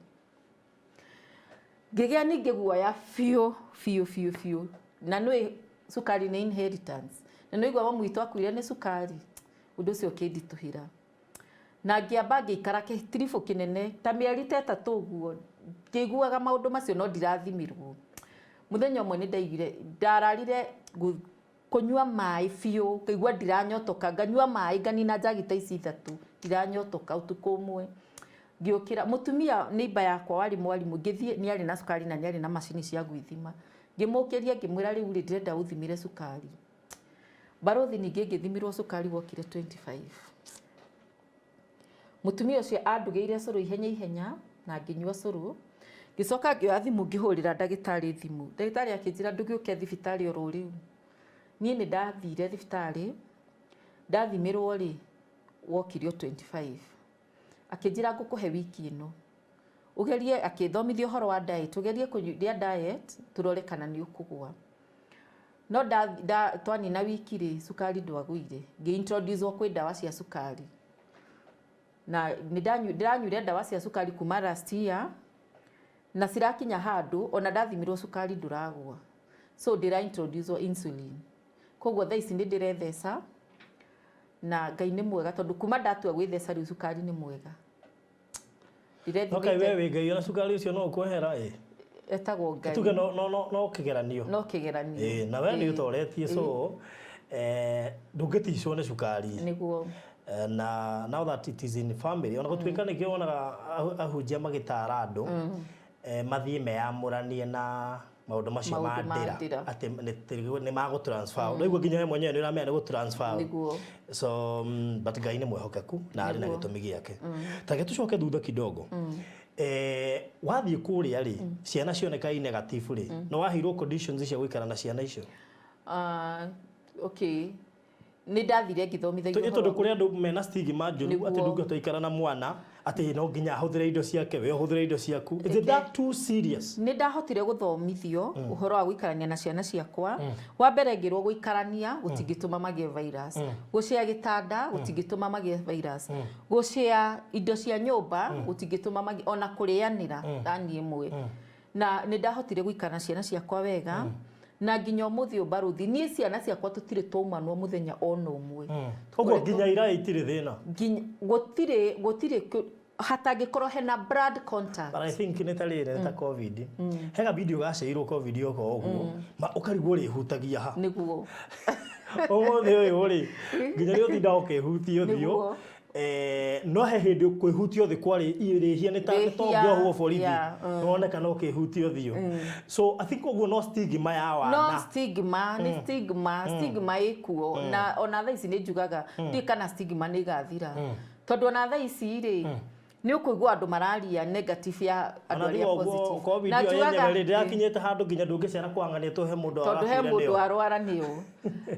ngĩgĩa ningĩ guoya biũ na nĩ cukari nĩ inheritance na nĩ igua mamu witũ akuire nĩ cukari ũndũ ũcio ũkĩnditũhĩra na ngiamba ngĩikara kĩtiribũ kĩnene ta mĩeri 3 ũguo ngĩiguaga maũndũ macio no ndirathimirwo. Mũthenya ũmwe nĩ ndaigire ndararire kũnyua maĩ biũ ngĩigua ndiranyotoka nganyua maĩ nganina njagita ici 3 ndiranyotoka ũtukũ ũmwe ngĩũkĩra mũtumia neighbor yakwa wari mwarimu ngĩthiĩ nĩ arĩ na cukari na nĩ arĩ na macini cia gwĩthima ngĩmũkĩria ngĩmwĩra rĩu ndĩrenda ũthimire cukari. Barothi ningĩ ngĩthimirwo cukari wokire 25. Mũtumia ũcio andugĩire cũrũ ihenya na ngĩnyua cũrũ ngĩcoka ngĩoya thimũ ngĩhũrĩra ndagĩtarĩ thimũ. Ndagĩtarĩ akĩnjĩra ndũgĩũke thibitarĩ oro rĩu. Niĩ nĩ ndathire thibitarĩ ndathimĩrwo rĩ wokirio 25. Akĩnjĩra ngũkũhe wiki ĩno ugerie akĩthomithia ũhoro wa diet ugerie kũnyua diet turore kana nĩ ũkũgwa. No twanina wiki rĩ cukari ndwagũire ngĩintroducewo kwĩ ndawa cia cukari na ndĩranyuire ndawa cia cukari kuma last year na cirakinya handũ ona ndathimirwo cukari ndũragwa, so ndĩraintroducewo insulin. Koguo thaa ici nĩ ndĩretheca na Ngai nĩ mwega tondũ kuma ndatua gwĩtheca rĩu cukari nĩ mwega. Okay, wewe Ngai ona cukari ũcio no ũkwehera etagwo Ngai. Tuge no kĩgeranio. No kĩgeranio. Na wewe nĩ ũtoretie so ndũngĩticwo nĩ cukari. Nĩguo. Na now that it is in family ona gũtuĩka nĩ kĩonaga ahunjia magĩtara andũ mathiĩ meyamũranie na maũndũ macio ma ndĩra atĩ nĩ magũ transfer nĩguo nginya wewe mwenyewe nĩ ũramenya nĩ gũ transfer. So but Ngai nĩ mwĩhokeku na arĩ na gĩtũmi gĩake. Ta gĩtucoke thutha kidogo wathiĩ kũrĩa rĩ ciana cioneka i negative rĩ no waheirwo conditions cia gũikara na ciana icio? Okay, nĩ ndathire ngĩthomithagio tondũ kũrĩ andũ mena stigma njũru atĩ ndũngĩtoikara na mwana atĩ no nginya ahũthĩre indo ciake we ũhũthĩre indo ciaku. Is it that too serious? Nĩ ndahotire gũthomithio ũhoro wa gũikarania na ciana ciakwa. Wa mbere ngĩrwo gũikarania gũtingĩtũma magĩe virus, gũcea gĩtanda gũtingĩtũma magĩe virus, gũcea indo cia nyũmba gũtingĩtũma magĩe ona kũrĩanĩra thani ĩmwe. Na nĩ ndahotire gũikara na ciana ciakwa wega na nginya ũmũthĩ Barothi niĩ ciana ciakwa tũtirĩ twaũmanwo mũthenya ona ũmwe. Ũguo nginya ira itirĩ thĩna? Gũtirĩ hatangĩkorwo hena blood contact. But I think nĩ tarĩ ta COVID. Hega video gaceirwo COVID yoko ũguo ũkarigwo rĩ hutagia ha. Nĩguo. Ũmũthĩ ũyũ rĩ nginya rĩ ũthinda ũkĩhutia ũthiũ. No he hĩndĩ kwĩhutia thĩ kwarĩ irĩhia nĩ ta tongiohwo borithi noneka no kĩhutia ũthiũ. So I think ũguo no stigma ya wana. No stigma nĩ stigma ĩkuo na ona thaa ici nĩ njugaga ndi kana stigma nĩ igathira tondũ ona thaa ici rĩ nĩ ũkũigua andũ mararia negative ya andũ arĩa positive. Na njugaga ndĩrakinyĩte handũ nginya ndũngĩcera kwang'ania tũhe mũndũ arwara nĩyo.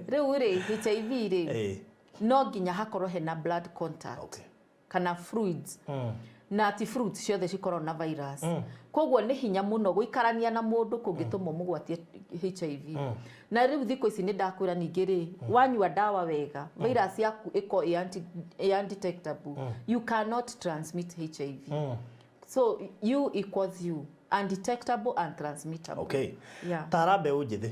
Rĩu rĩ HIV rĩ no nginya hakorwo hena blood contact kana fluids na ti fluids ciothe cikorwo na virus. Koguo nĩ hinya mũno gũikarania na mũndũ kũngĩtũma mũgwatie HIV. Na rĩu thikũ ici nĩ ndakwĩra ningĩ rĩ wanyua ndawa wega virus yaku ĩko undetectable. You cannot transmit HIV. So you equals you undetectable and transmittable. Okay. Tara mbeũ njĩthĩ.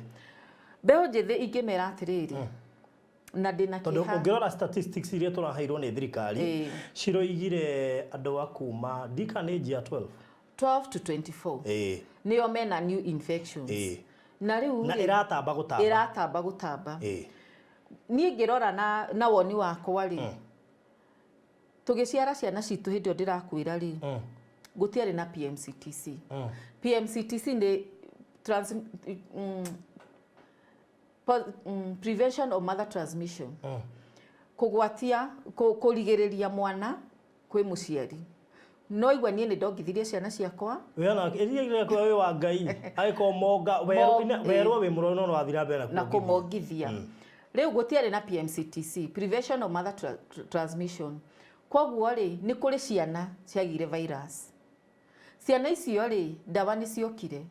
Mbeũ njĩthĩ ingĩmera atĩrĩrĩ na ndĩna tondũ ũngĩrora statistics iria tũraheirwo nĩ thirikari ciroigire andũ a kuma ndika nĩ age ya 12 to 24 nĩo mena new infections. Na rĩu na iratamba gũtamba. Niĩ ngĩrora na woni wakwa rĩ tũgĩciara ciana citũ hĩndĩ ĩyo ndĩrakwĩra rĩ gũtiarĩ na PMCTC. PMCTC nĩ prevention of mother transmission. Kũgwatia kũrigĩrĩria mwana kwĩ mũciari. No igwa niĩ nĩ ndongithirie ciana ciakwa. Wena iria kwa we wa Ngai aiko monga werwo we mũrono no wathira mbere na kũmongithia. Rĩu gũtiarĩ na PMCTC, prevention of mother transmission. Koguo rĩ nĩ kũrĩ ciana ciagire virus. Ciana icio rĩ ndawa nĩ ciokire.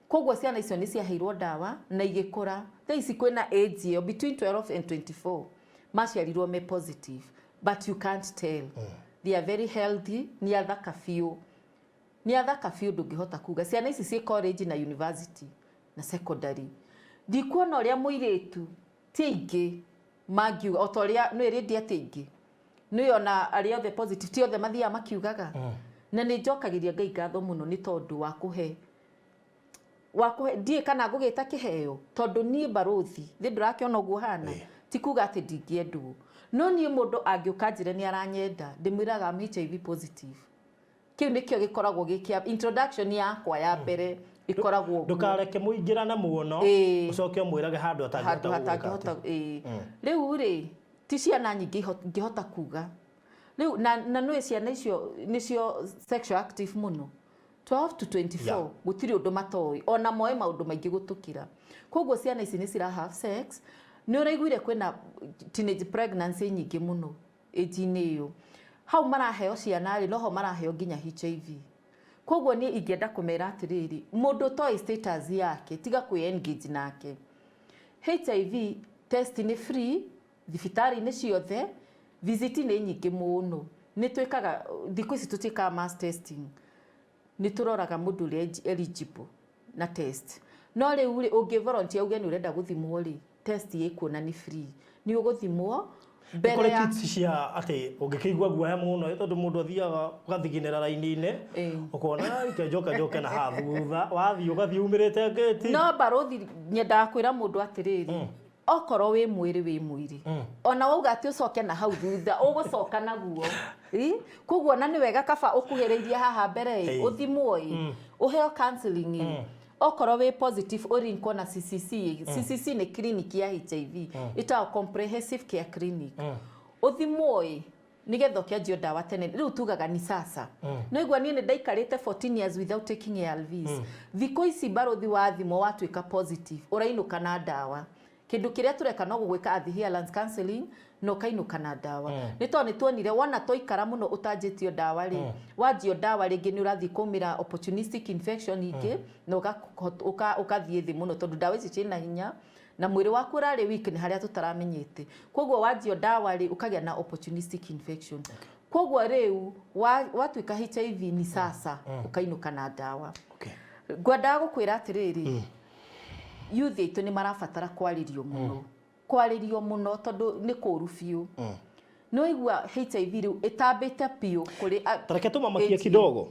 Koguo ciana icio nĩ ciaheirwo ndawa na igĩkũra. Thaa ici kwĩna age ĩyo between 12 and 24 maciarirwo me positive but you can't tell. They are very healthy, ni athaka biũ. Ni athaka biũ ndũngĩhota kuga. Ciana ici ciĩ college na university na secondary. Ndikuona ũrĩa mũirĩtu ti aingĩ mangiuga o ta ũrĩa no ĩrĩ ndi atĩ aingĩ nĩ ona arĩa othe positive ti othe mathia makiugaga na nĩ njokagiria Ngai ngatho mũno nĩ tondũ wa kũhe ndiĩ kana ngũgĩta kĩheo tondũ niĩ barothi thĩ ndũrakĩona ũguo hana ti kuga atĩ ndingĩendwo no niĩ mũndũ angĩũka njĩre nĩ aranyenda ndĩmwĩraga am HIV positive kĩu nĩkĩo gĩkoragwo gĩkĩa introduction yakwa ya mbere ikoragwo ndukareke muingirana muono ucoke mwirage handu atangihota riu ri ti ciana nyingi ngihota kuga riu na no ciana icio nicio sexual active muno 12 to 24 gutiri undu matoi ona moe maundu maingi gutukira koguo ciana ici ni cira have sex ni uraiguire kwina teenage pregnancy nyingi muno age-inĩ iyo hau maraheo ciana ri noho maraheo nginya HIV koguo ni ingĩenda kumera atiriri mundu toy status yake tiga kwi engage nake HIV test ni free thibitari ni ciothe visit ni nyingi muno ni twikaga thiku ici tutika mass testing ni turoraga mundu ri eligible na test no riu ri ungi volunteer uge ni urenda guthimwo ri test yikuona ni free ni uguthimwo mbere ya kits cia ati ungikigwa guoya muno tondu mundu athiaga ugathiginira raini-ini ukona ikejoka na hathutha wathi ugathi umirite gate no barothi nyenda kwira mundu atiriri okoro wi mwiri ona wauga ati ucoke na hau thutha ugucoka naguo koguo na ni wega kaba ukuhiriirie haha mbere uthimwo uheo counseling okoro we positive orinko na CCC ni clinic ya HIV ita comprehensive care clinic uthimwo nigetho kianjio dawa tene riu tugaga ni sasa no igwa ni ndaikarite 14 years without taking ARVs thiko ici barothi wa thimo watuika positive urainuka na dawa kindu kiria tureka no gugwika adherence counseling no kainuka na dawa ni to ni tuonire wona toikara muno utanjitio dawa ri wanjio dawa ringi ni urathi kumira opportunistic infection ingi no ukathie thi muno tondu dawa ici cina hinya na mwiri waku rari weak ni haria tutaramenyete koguo wanjio dawa ri ukagia na opportunistic infection koguo riu watuika HIV ni sasa ukainuka na dawa ngwenda gukwira atiriri youth itu ni marabatara kwaririo muno tondu ni kuru fiu no igwa HIV riu itambite piu kuri tareke tumamakia kidogo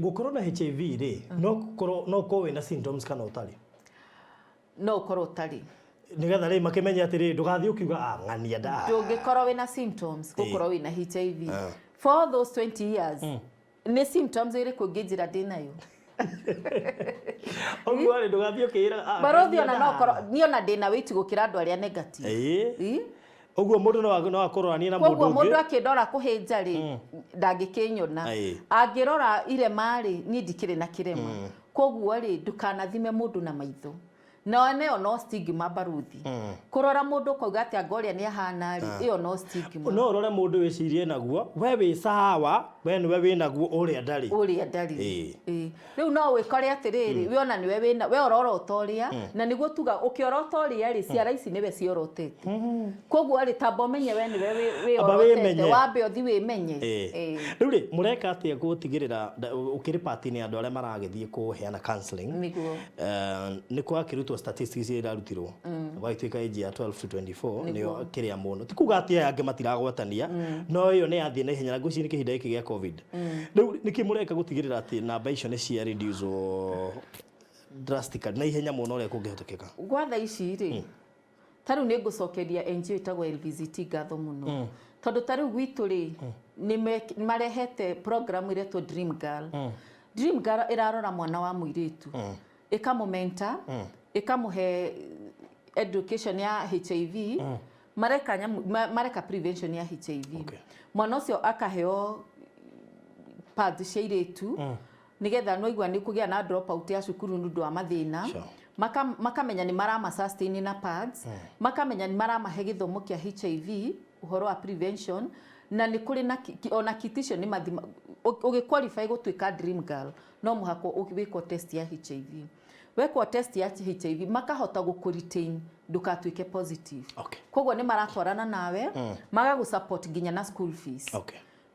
gukorwo na HIV ri no ko wina symptoms kana utari no korwo utari nigetha ri makimenya atiri ndugathi ukiuga ng'ania da ndungikorwo wina symptoms gukorwo wina HIV for those 20 years ni symptoms iri kungijira dinayo ogware ndugathi ukira barothi ona no korwo ni ona dina witi gukira andu aria negative ogwo mundu no akororania na mundu ogwo mundu akindora kuhinja ri ndangikinyona angirora irema ri ni ndikire na kirema kogwo ri ndukanathime mundu na maitho no stigma baruthi kurora mundu kauga ati angoria ni ahana ri iyo no stigma no urore mundu wicirie naguo we wi sawa we ni we wi naguo uria ndari riu no wikore atiriri we ona ni we wina we orora utoria na niguo tuga ukiora utoria ri ciara ici ni we ciorotete koguo ri tambo menye we ni we orotete wambe othi we menye riu ri mureka ati gutigirira ukiri party ni andu aria maragithie kuheana counseling ni kwa kirutwo statistics irarutirwo waituika age ya 12 to 24 niyo kiria muno tikuga ati ange matiragwatania no iyo ni athie na ihenya nguci ni kihinda giki gia covid riu nikimureka gutigirira ati namba icio ni cia reduce drastically na ihenya muno ore kungihotekeka gwatha ici ri taru ni ngucokeria NGO itagwo LVCT gatho muno tondu taru gwitu ri ni marehete program ire to Dream Girl irarora mwana wa muiritu ikamumenta ikamuhe education ya HIV mareka prevention ya HIV mwana ucio akaheo pads cia iritu nigetha no igwa ni kugia na drop out ya cukuru nundu wa mathina makamenya ni marama sustain na pads makamenya ni marama he githomo kia HIV uhoro wa prevention na ni kuri na ona kitisho ni mathima ugiqualify gutuika Dream Girl no muhako ukiwiko test ya HIV wekwa test ya HIV makahota gukuritain ndukatuike positive koguo ni maratwarana nawe magagu support ginya na school fees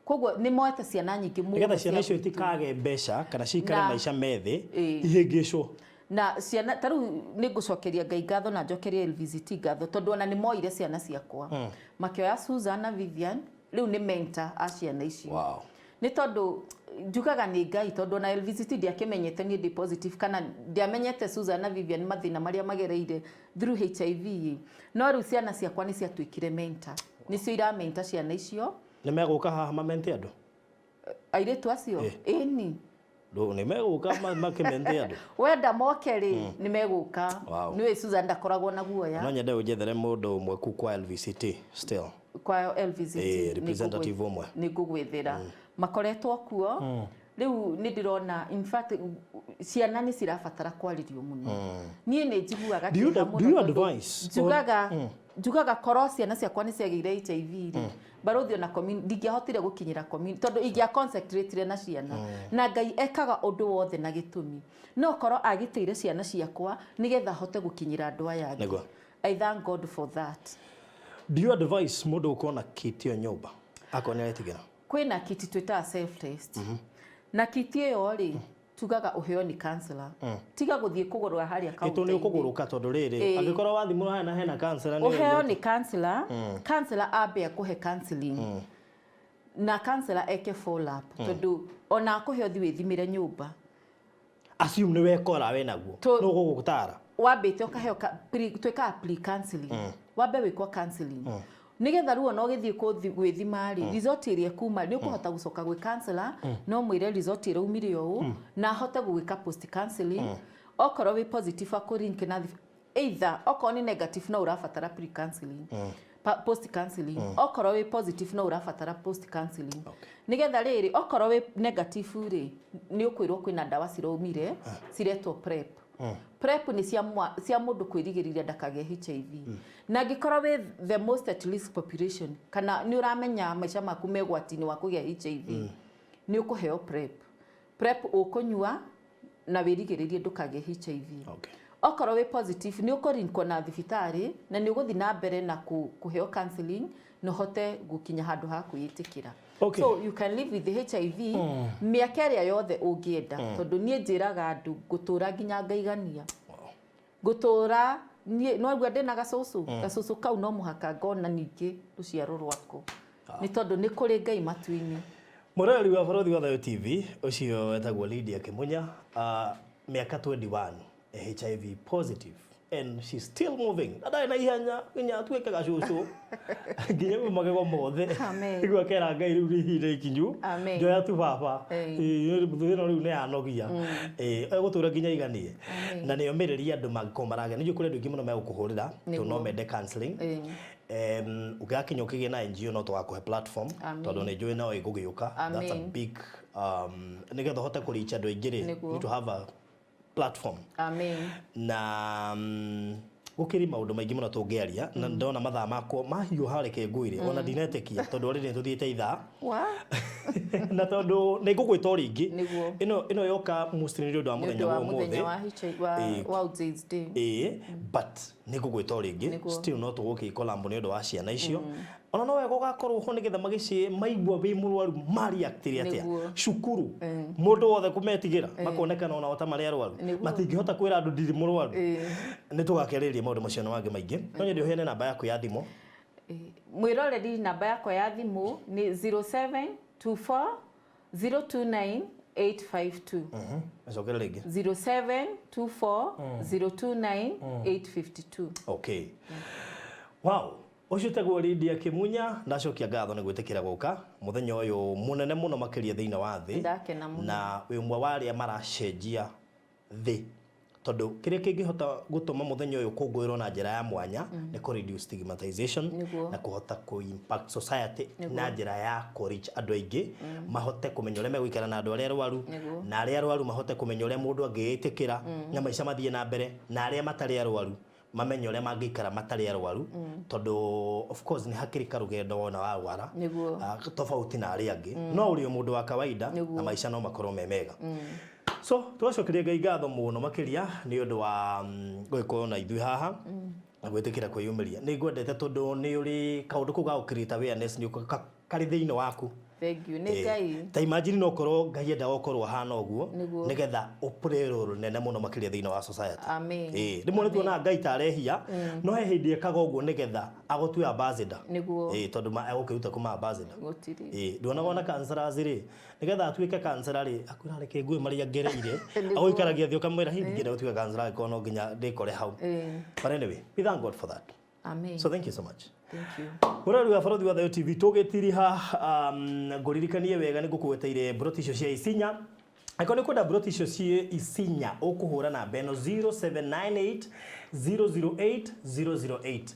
koguo ni moete ciana nyingi mu nigetha ciana icio itikage mbeca kana cikare maisha methi ihingicwo na ciana taru ningucokeria Ngai ngatho na njokerie LVCT ngatho tondu ona ni moire ciana ciakwa makioya Susan na Vivian riu ni mentor a ciana icio. Wow. Ni tondu njugaga ni Ngai tondu na LVCT ndiakimenyete ni positive kana ndiamenyete Susan na Vivian mathina maria magereire through HIV, no riu ciana ciakwa ni ciatuikire mentor, nicio ira mentor ciana icio. Ni meguka haha mamente andu airetu acio eni do ni meguka makimente andu wenda moke ri ni meguka. Ni Susan ndakoragwo na guoya, no nyende ujethere mundu umwe ku kwa LVCT still kwa LVCT representative umwe ni ngugwithira makoretwo kuo. Riu ni ndirona in fact ciana ni cirabatara kwaririo muno. Nie ni njiguaga do you advise njugaga koro ciana ciakwa ni ciageire HIV ri baruthi ona community ndingihotire gukinyira community tondu ingia concentrate na ciana na Ngai ekaga undu wothe na gitumi, no koro agiteire ciana ciakwa nigetha hote gukinyira andu aya. I thank God for that. Do you advise mundu ukona kiti yo nyumba akoni atigira kwina kiti twita self test na kiti yo ri tugaga uheo ni counselor tiga guthie kugurwa haria kaunti ito ni ukuguruka tondu riri angikoro wathi mu hena counselor ni uheo ni counselor. Counselor abe akuhe counseling na counselor eke follow up tondu ona akuhe othi withimire nyumba assume ni wekora we naguo no gugutara wambite ukaheo tweka pre counseling wambe wikwa counseling nigetha ruo no githie gwithima ri result iria kuma ni ukuhota gucoka gwi counselor no mwire result ira umire uu na hote gwika post counseling okoro wi positive akorink na either okoro ni negative no urafatara pre counseling post counseling okoro wi positive no urafatara post counseling nigetha riri okoro wi negative ri ni ukwirwo kwina ndawa ciromire ciretwo prep. Prep ni cia mundu kwirigiriria ndakage HIV na gikorwo with the most at risk population kana ni uramenya maica maku megwatini wa kugia HIV ni ukuheo prep ukunyua na wirigiririe ndukage HIV. Okoro we positive ni ukorinko na thibitari na ni uguthi na mbere na kuheo counseling no hote gukinya handu ha kuyitikira. So you can live with the HIV miaka ria yothe ungienda tondu nie njiraga andu gutura nginya ngaigania gutura no gwa ndina gacucu kau no muhaka ngona ningi ruciaro rwako ni tondu ni kuri Ngai matuini. Murari wa Barothi wa Thayo TV ucio etagwo Lydiah Kimunya miaka 21 HIV positive and she's still moving. Ada na ihanya nginya tweke gacucu nginya magego mothe igwa kera Ngai riu rihire ikinyu njoya tu baba muthiro riu ne anogia egutura nginya iganie na ni omereria andu magikomarage ni jukure ndu muno megukuhurira to no mede counseling ugakinya ukigie na NGO no twakuhe platform tondu ni njui no igugiuka. That's a big nigetha hote kuricha andu aingiri need to have a platform. Na gukiri maundu maingi muno tungiaria na ndona mathaa makwo mahiu hareke nguire ona ndinetekia tondu riri tuthiite ithaa na tondu ni ngugwita ringi ino yoka mostly ndio ndo muthenya wa muthe wa AIDS day but ni ngugwita ringi still no tugukikolambo ni ndo wa ciana icio ona no wego gakorwo ho nigetha magici maigwa wi murwaru mari actire atia shukuru mundu wothe kumetigira makonekana ona ota mari arwaru matingihota kwira andu ndiri murwaru ni tugakeriria maundu macio na wangi maingi no nyende uheane namba yaku ya thimu. Mwiroreri namba yakwa ya thimu ni 0724 029 852 Masokera legi 0724 029 852. Okay. Wow. Ucio tegwo Lydiah Kimunya ndacokia ngatho ni gwitikira guka muthenya uyu munene muno makiria thiina wa thi na wi mwe waria maracenjia thi tondu kiria kingihota gutuma muthenya uyu kungwirwo na njira ya mwanya ni ku reduce stigmatization na kuhota ku impact society na njira ya ku reach andu aingi mahote kumenya uria megwikara na andu aria arwaru na aria arwaru mahote kumenya uria mundu angiitikira na maica mathie na mbere na aria matari arwaru mamenye uria mangikara matari arwaru tondu of course ni hakiri karugendo wona warwara tofauti na aria angi no uri mundu wa kawaida na maica no makorwo memega. So twacokeria Ngai ngatho muno makiria ni undu wa gwiko na ithui haha na gwitikira kwiyumiria ni ngwendete tondu ni uri kaundu ku ga create awareness ni kari thiini waku Thank you. Nĩ Ngai. Ta imagine no korwo Ngai enda gũkorwo hana ũguo nĩgetha ũpũre rũrũ nene mũno makĩria thĩinĩ wa society. Amen. Rĩmwe nĩtuona Ngai ta arehia no he hĩndĩ ekaga ũguo nĩgetha agũtue ambassador. Tondũ egũkĩruta kuma ambassador. Nduonaga ona counselors rĩ nĩgetha atuĩke counselor rĩ akwĩra reke ngũĩ marĩa ngereire agũikaragia thĩ ũkamwĩra hindi ngĩenda gũtuĩka counselor agĩkorwo no nginya ndĩkore hau. But anyway, we thank God for that. Amen. So thank you so much. Thank you. Mũrori wa Barũthi wa Thayũ TV tũgĩtiriha ngũririkanie wega nĩ ngũkũgweteire mburoti icio cia Isinya. Angĩkorwo nĩ kwenda mburoti icio cia Isinya ũkũhũra namba ĩno 0798 008 008.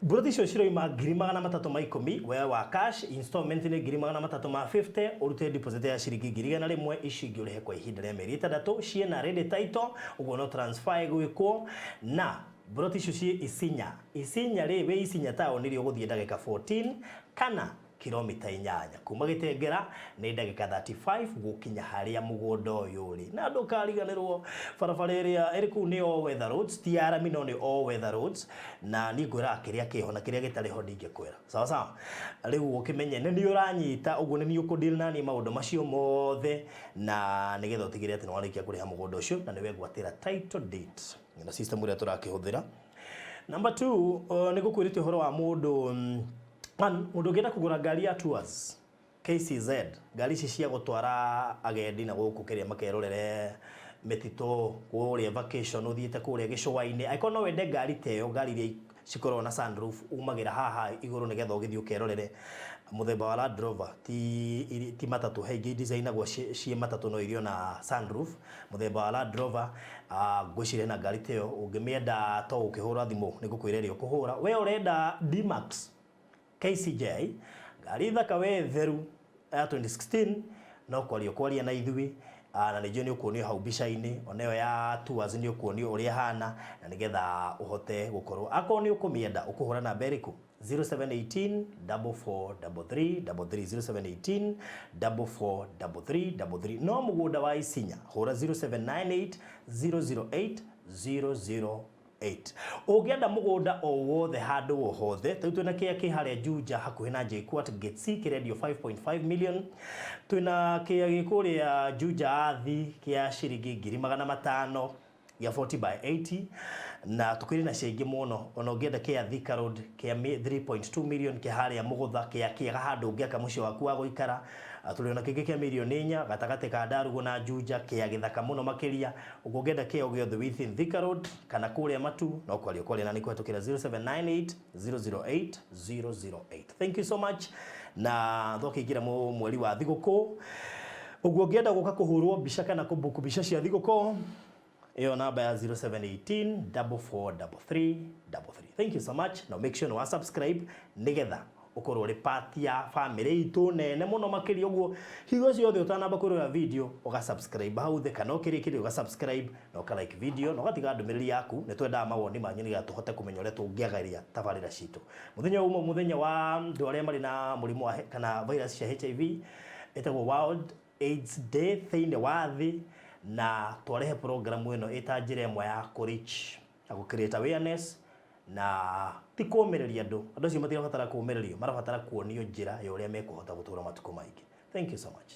Mburoti icio ciroima 310,000 we wa cash, installment nĩ 350,000 ũrute deposit ya ciringi 100 icio ingĩ ũrĩhe kwa ihinda rĩa mĩeri 3 ciena ready title ũguo no transfer gwĩkwo na mburoti icio cia Isinya. Isinya rĩ we Isinya town nĩ ũgũthiĩ ndagĩka 14 kana kilomita 8 kuma Gĩtengera nĩ ndagĩka 35 gũkinya harĩa mũgũnda ũyũ ũrĩ. Na ndũkariganĩrwo barabara ĩrĩa ĩrĩ kũu nĩ all weather roads, ti arami no nĩ all weather roads, na niĩ ngwĩraga kĩrĩa kĩho na kĩrĩa gĩtarĩ ho ndingĩkwĩra. Sawa sawa. Rĩu ũkĩmenye nĩ ũranyita ũguo nĩ ũkũdeal nani maũndũ macio mothe na nĩgetha ũtigĩre atĩ nĩ warĩkia kũrĩha mũgũnda ũcio na nĩwe gwatĩra title deed na system ĩrĩa tũrakĩhũthĩra. Number 2 nĩ gũkwĩrĩte ũhoro wa mũndũ mũndũ ũngĩenda kũgũra ngari ya tours KCZ, ngari ici cia gũtwara agendi na gũkũ kĩrĩa makerorere mĩtitũ kũrĩa vacation ũthiĩte kũrĩa gĩcũa-inĩ. Angĩkorwo no wende ngari ta ĩyo, ngari iria cikoragwo na sunroof umagĩra haha igũrũ nĩgetha ũgĩthiĩ ũkerorere muthemba wa Land Rover, ti matatu haingĩ designagwo ciĩ matatu no irio na sunroof. Muthemba wa Land Rover ngwĩciria na ngari ta ĩyo ũngĩmĩenda to ũkĩhũra thimũ nĩ ngũkwĩra ĩrĩa ũkũhũra. We ũrenda D-Max KCJ, ngari thaka we theru ya 2016 no kwaria na ithuĩ na nĩjue nĩ ũkuonio hau mbica-inĩ oneyo ya tours nĩ ũkuonio ũrĩa hana na nĩgetha ũhote gũkorwo akorwo nĩ ũkũmĩenda ũkũhũra namba ĩrĩkũ 0718 4433 0718 4433. No mũgũnda wa Isinya hũra 0798 008 008. Ũngĩenda mũgũnda o wothe handũ o hothe tau twĩna kĩ harĩa Juja hakuhĩ na JKUU at Gate C kĩrendio 5.5 million. Twĩna kĩ kũrĩa Juja athi kĩa ciringi 500,000 ya 40 by 80 na tukiri na ciingi muno. Ona ũngĩenda kĩa Thika Road kĩa 3.2 million kĩa harĩa mũgũtha kĩega handũ ũngĩaka mũciĩ waku wa gũikara. Tũrĩona kĩngĩ kĩa milioni 4 gatagatĩ ka Ndarugu na Juja kĩa gĩthaka mũno makĩria. Ũngĩenda kĩo gĩothe within Thika Road kana kũrĩa Matu no kwaria na nĩ kũhetũkĩra 0798 008 008. Thank you so much na thokĩingĩra mweri wa thigũkũ. Ũguo ũngĩenda gũka kũhũrwo mbica kana kũbuku mbica cia thigũkũ iyo namba ya 0718 443333. Thank you so much. Now make sure no subscribe nigetha ukorwo ri part ya family itu nene muno makiri uguo higo ciothe utanamba kurora video uga subscribe hau the kana ukirikiri uga subscribe na uka like video na ugatiga ndumiriri yaku ni twenda mawoni manyu niga tuhote kumenya uria tungiagaria tabarira citu. Muthenya wa andu aria mari na murimu wa kana virus cia HIV etagwo World AIDS Day thĩinĩ wa thĩ na twarehe programu ĩno ĩta njĩra ĩmwe ya reach ya create awareness na ti kũũmĩrĩria andũ acio matirabatara kũũmĩrĩrio, marabatara kuonio njĩra ya ũrĩa mekũhota gũtũũra matukũ maingĩ. Thank you so much.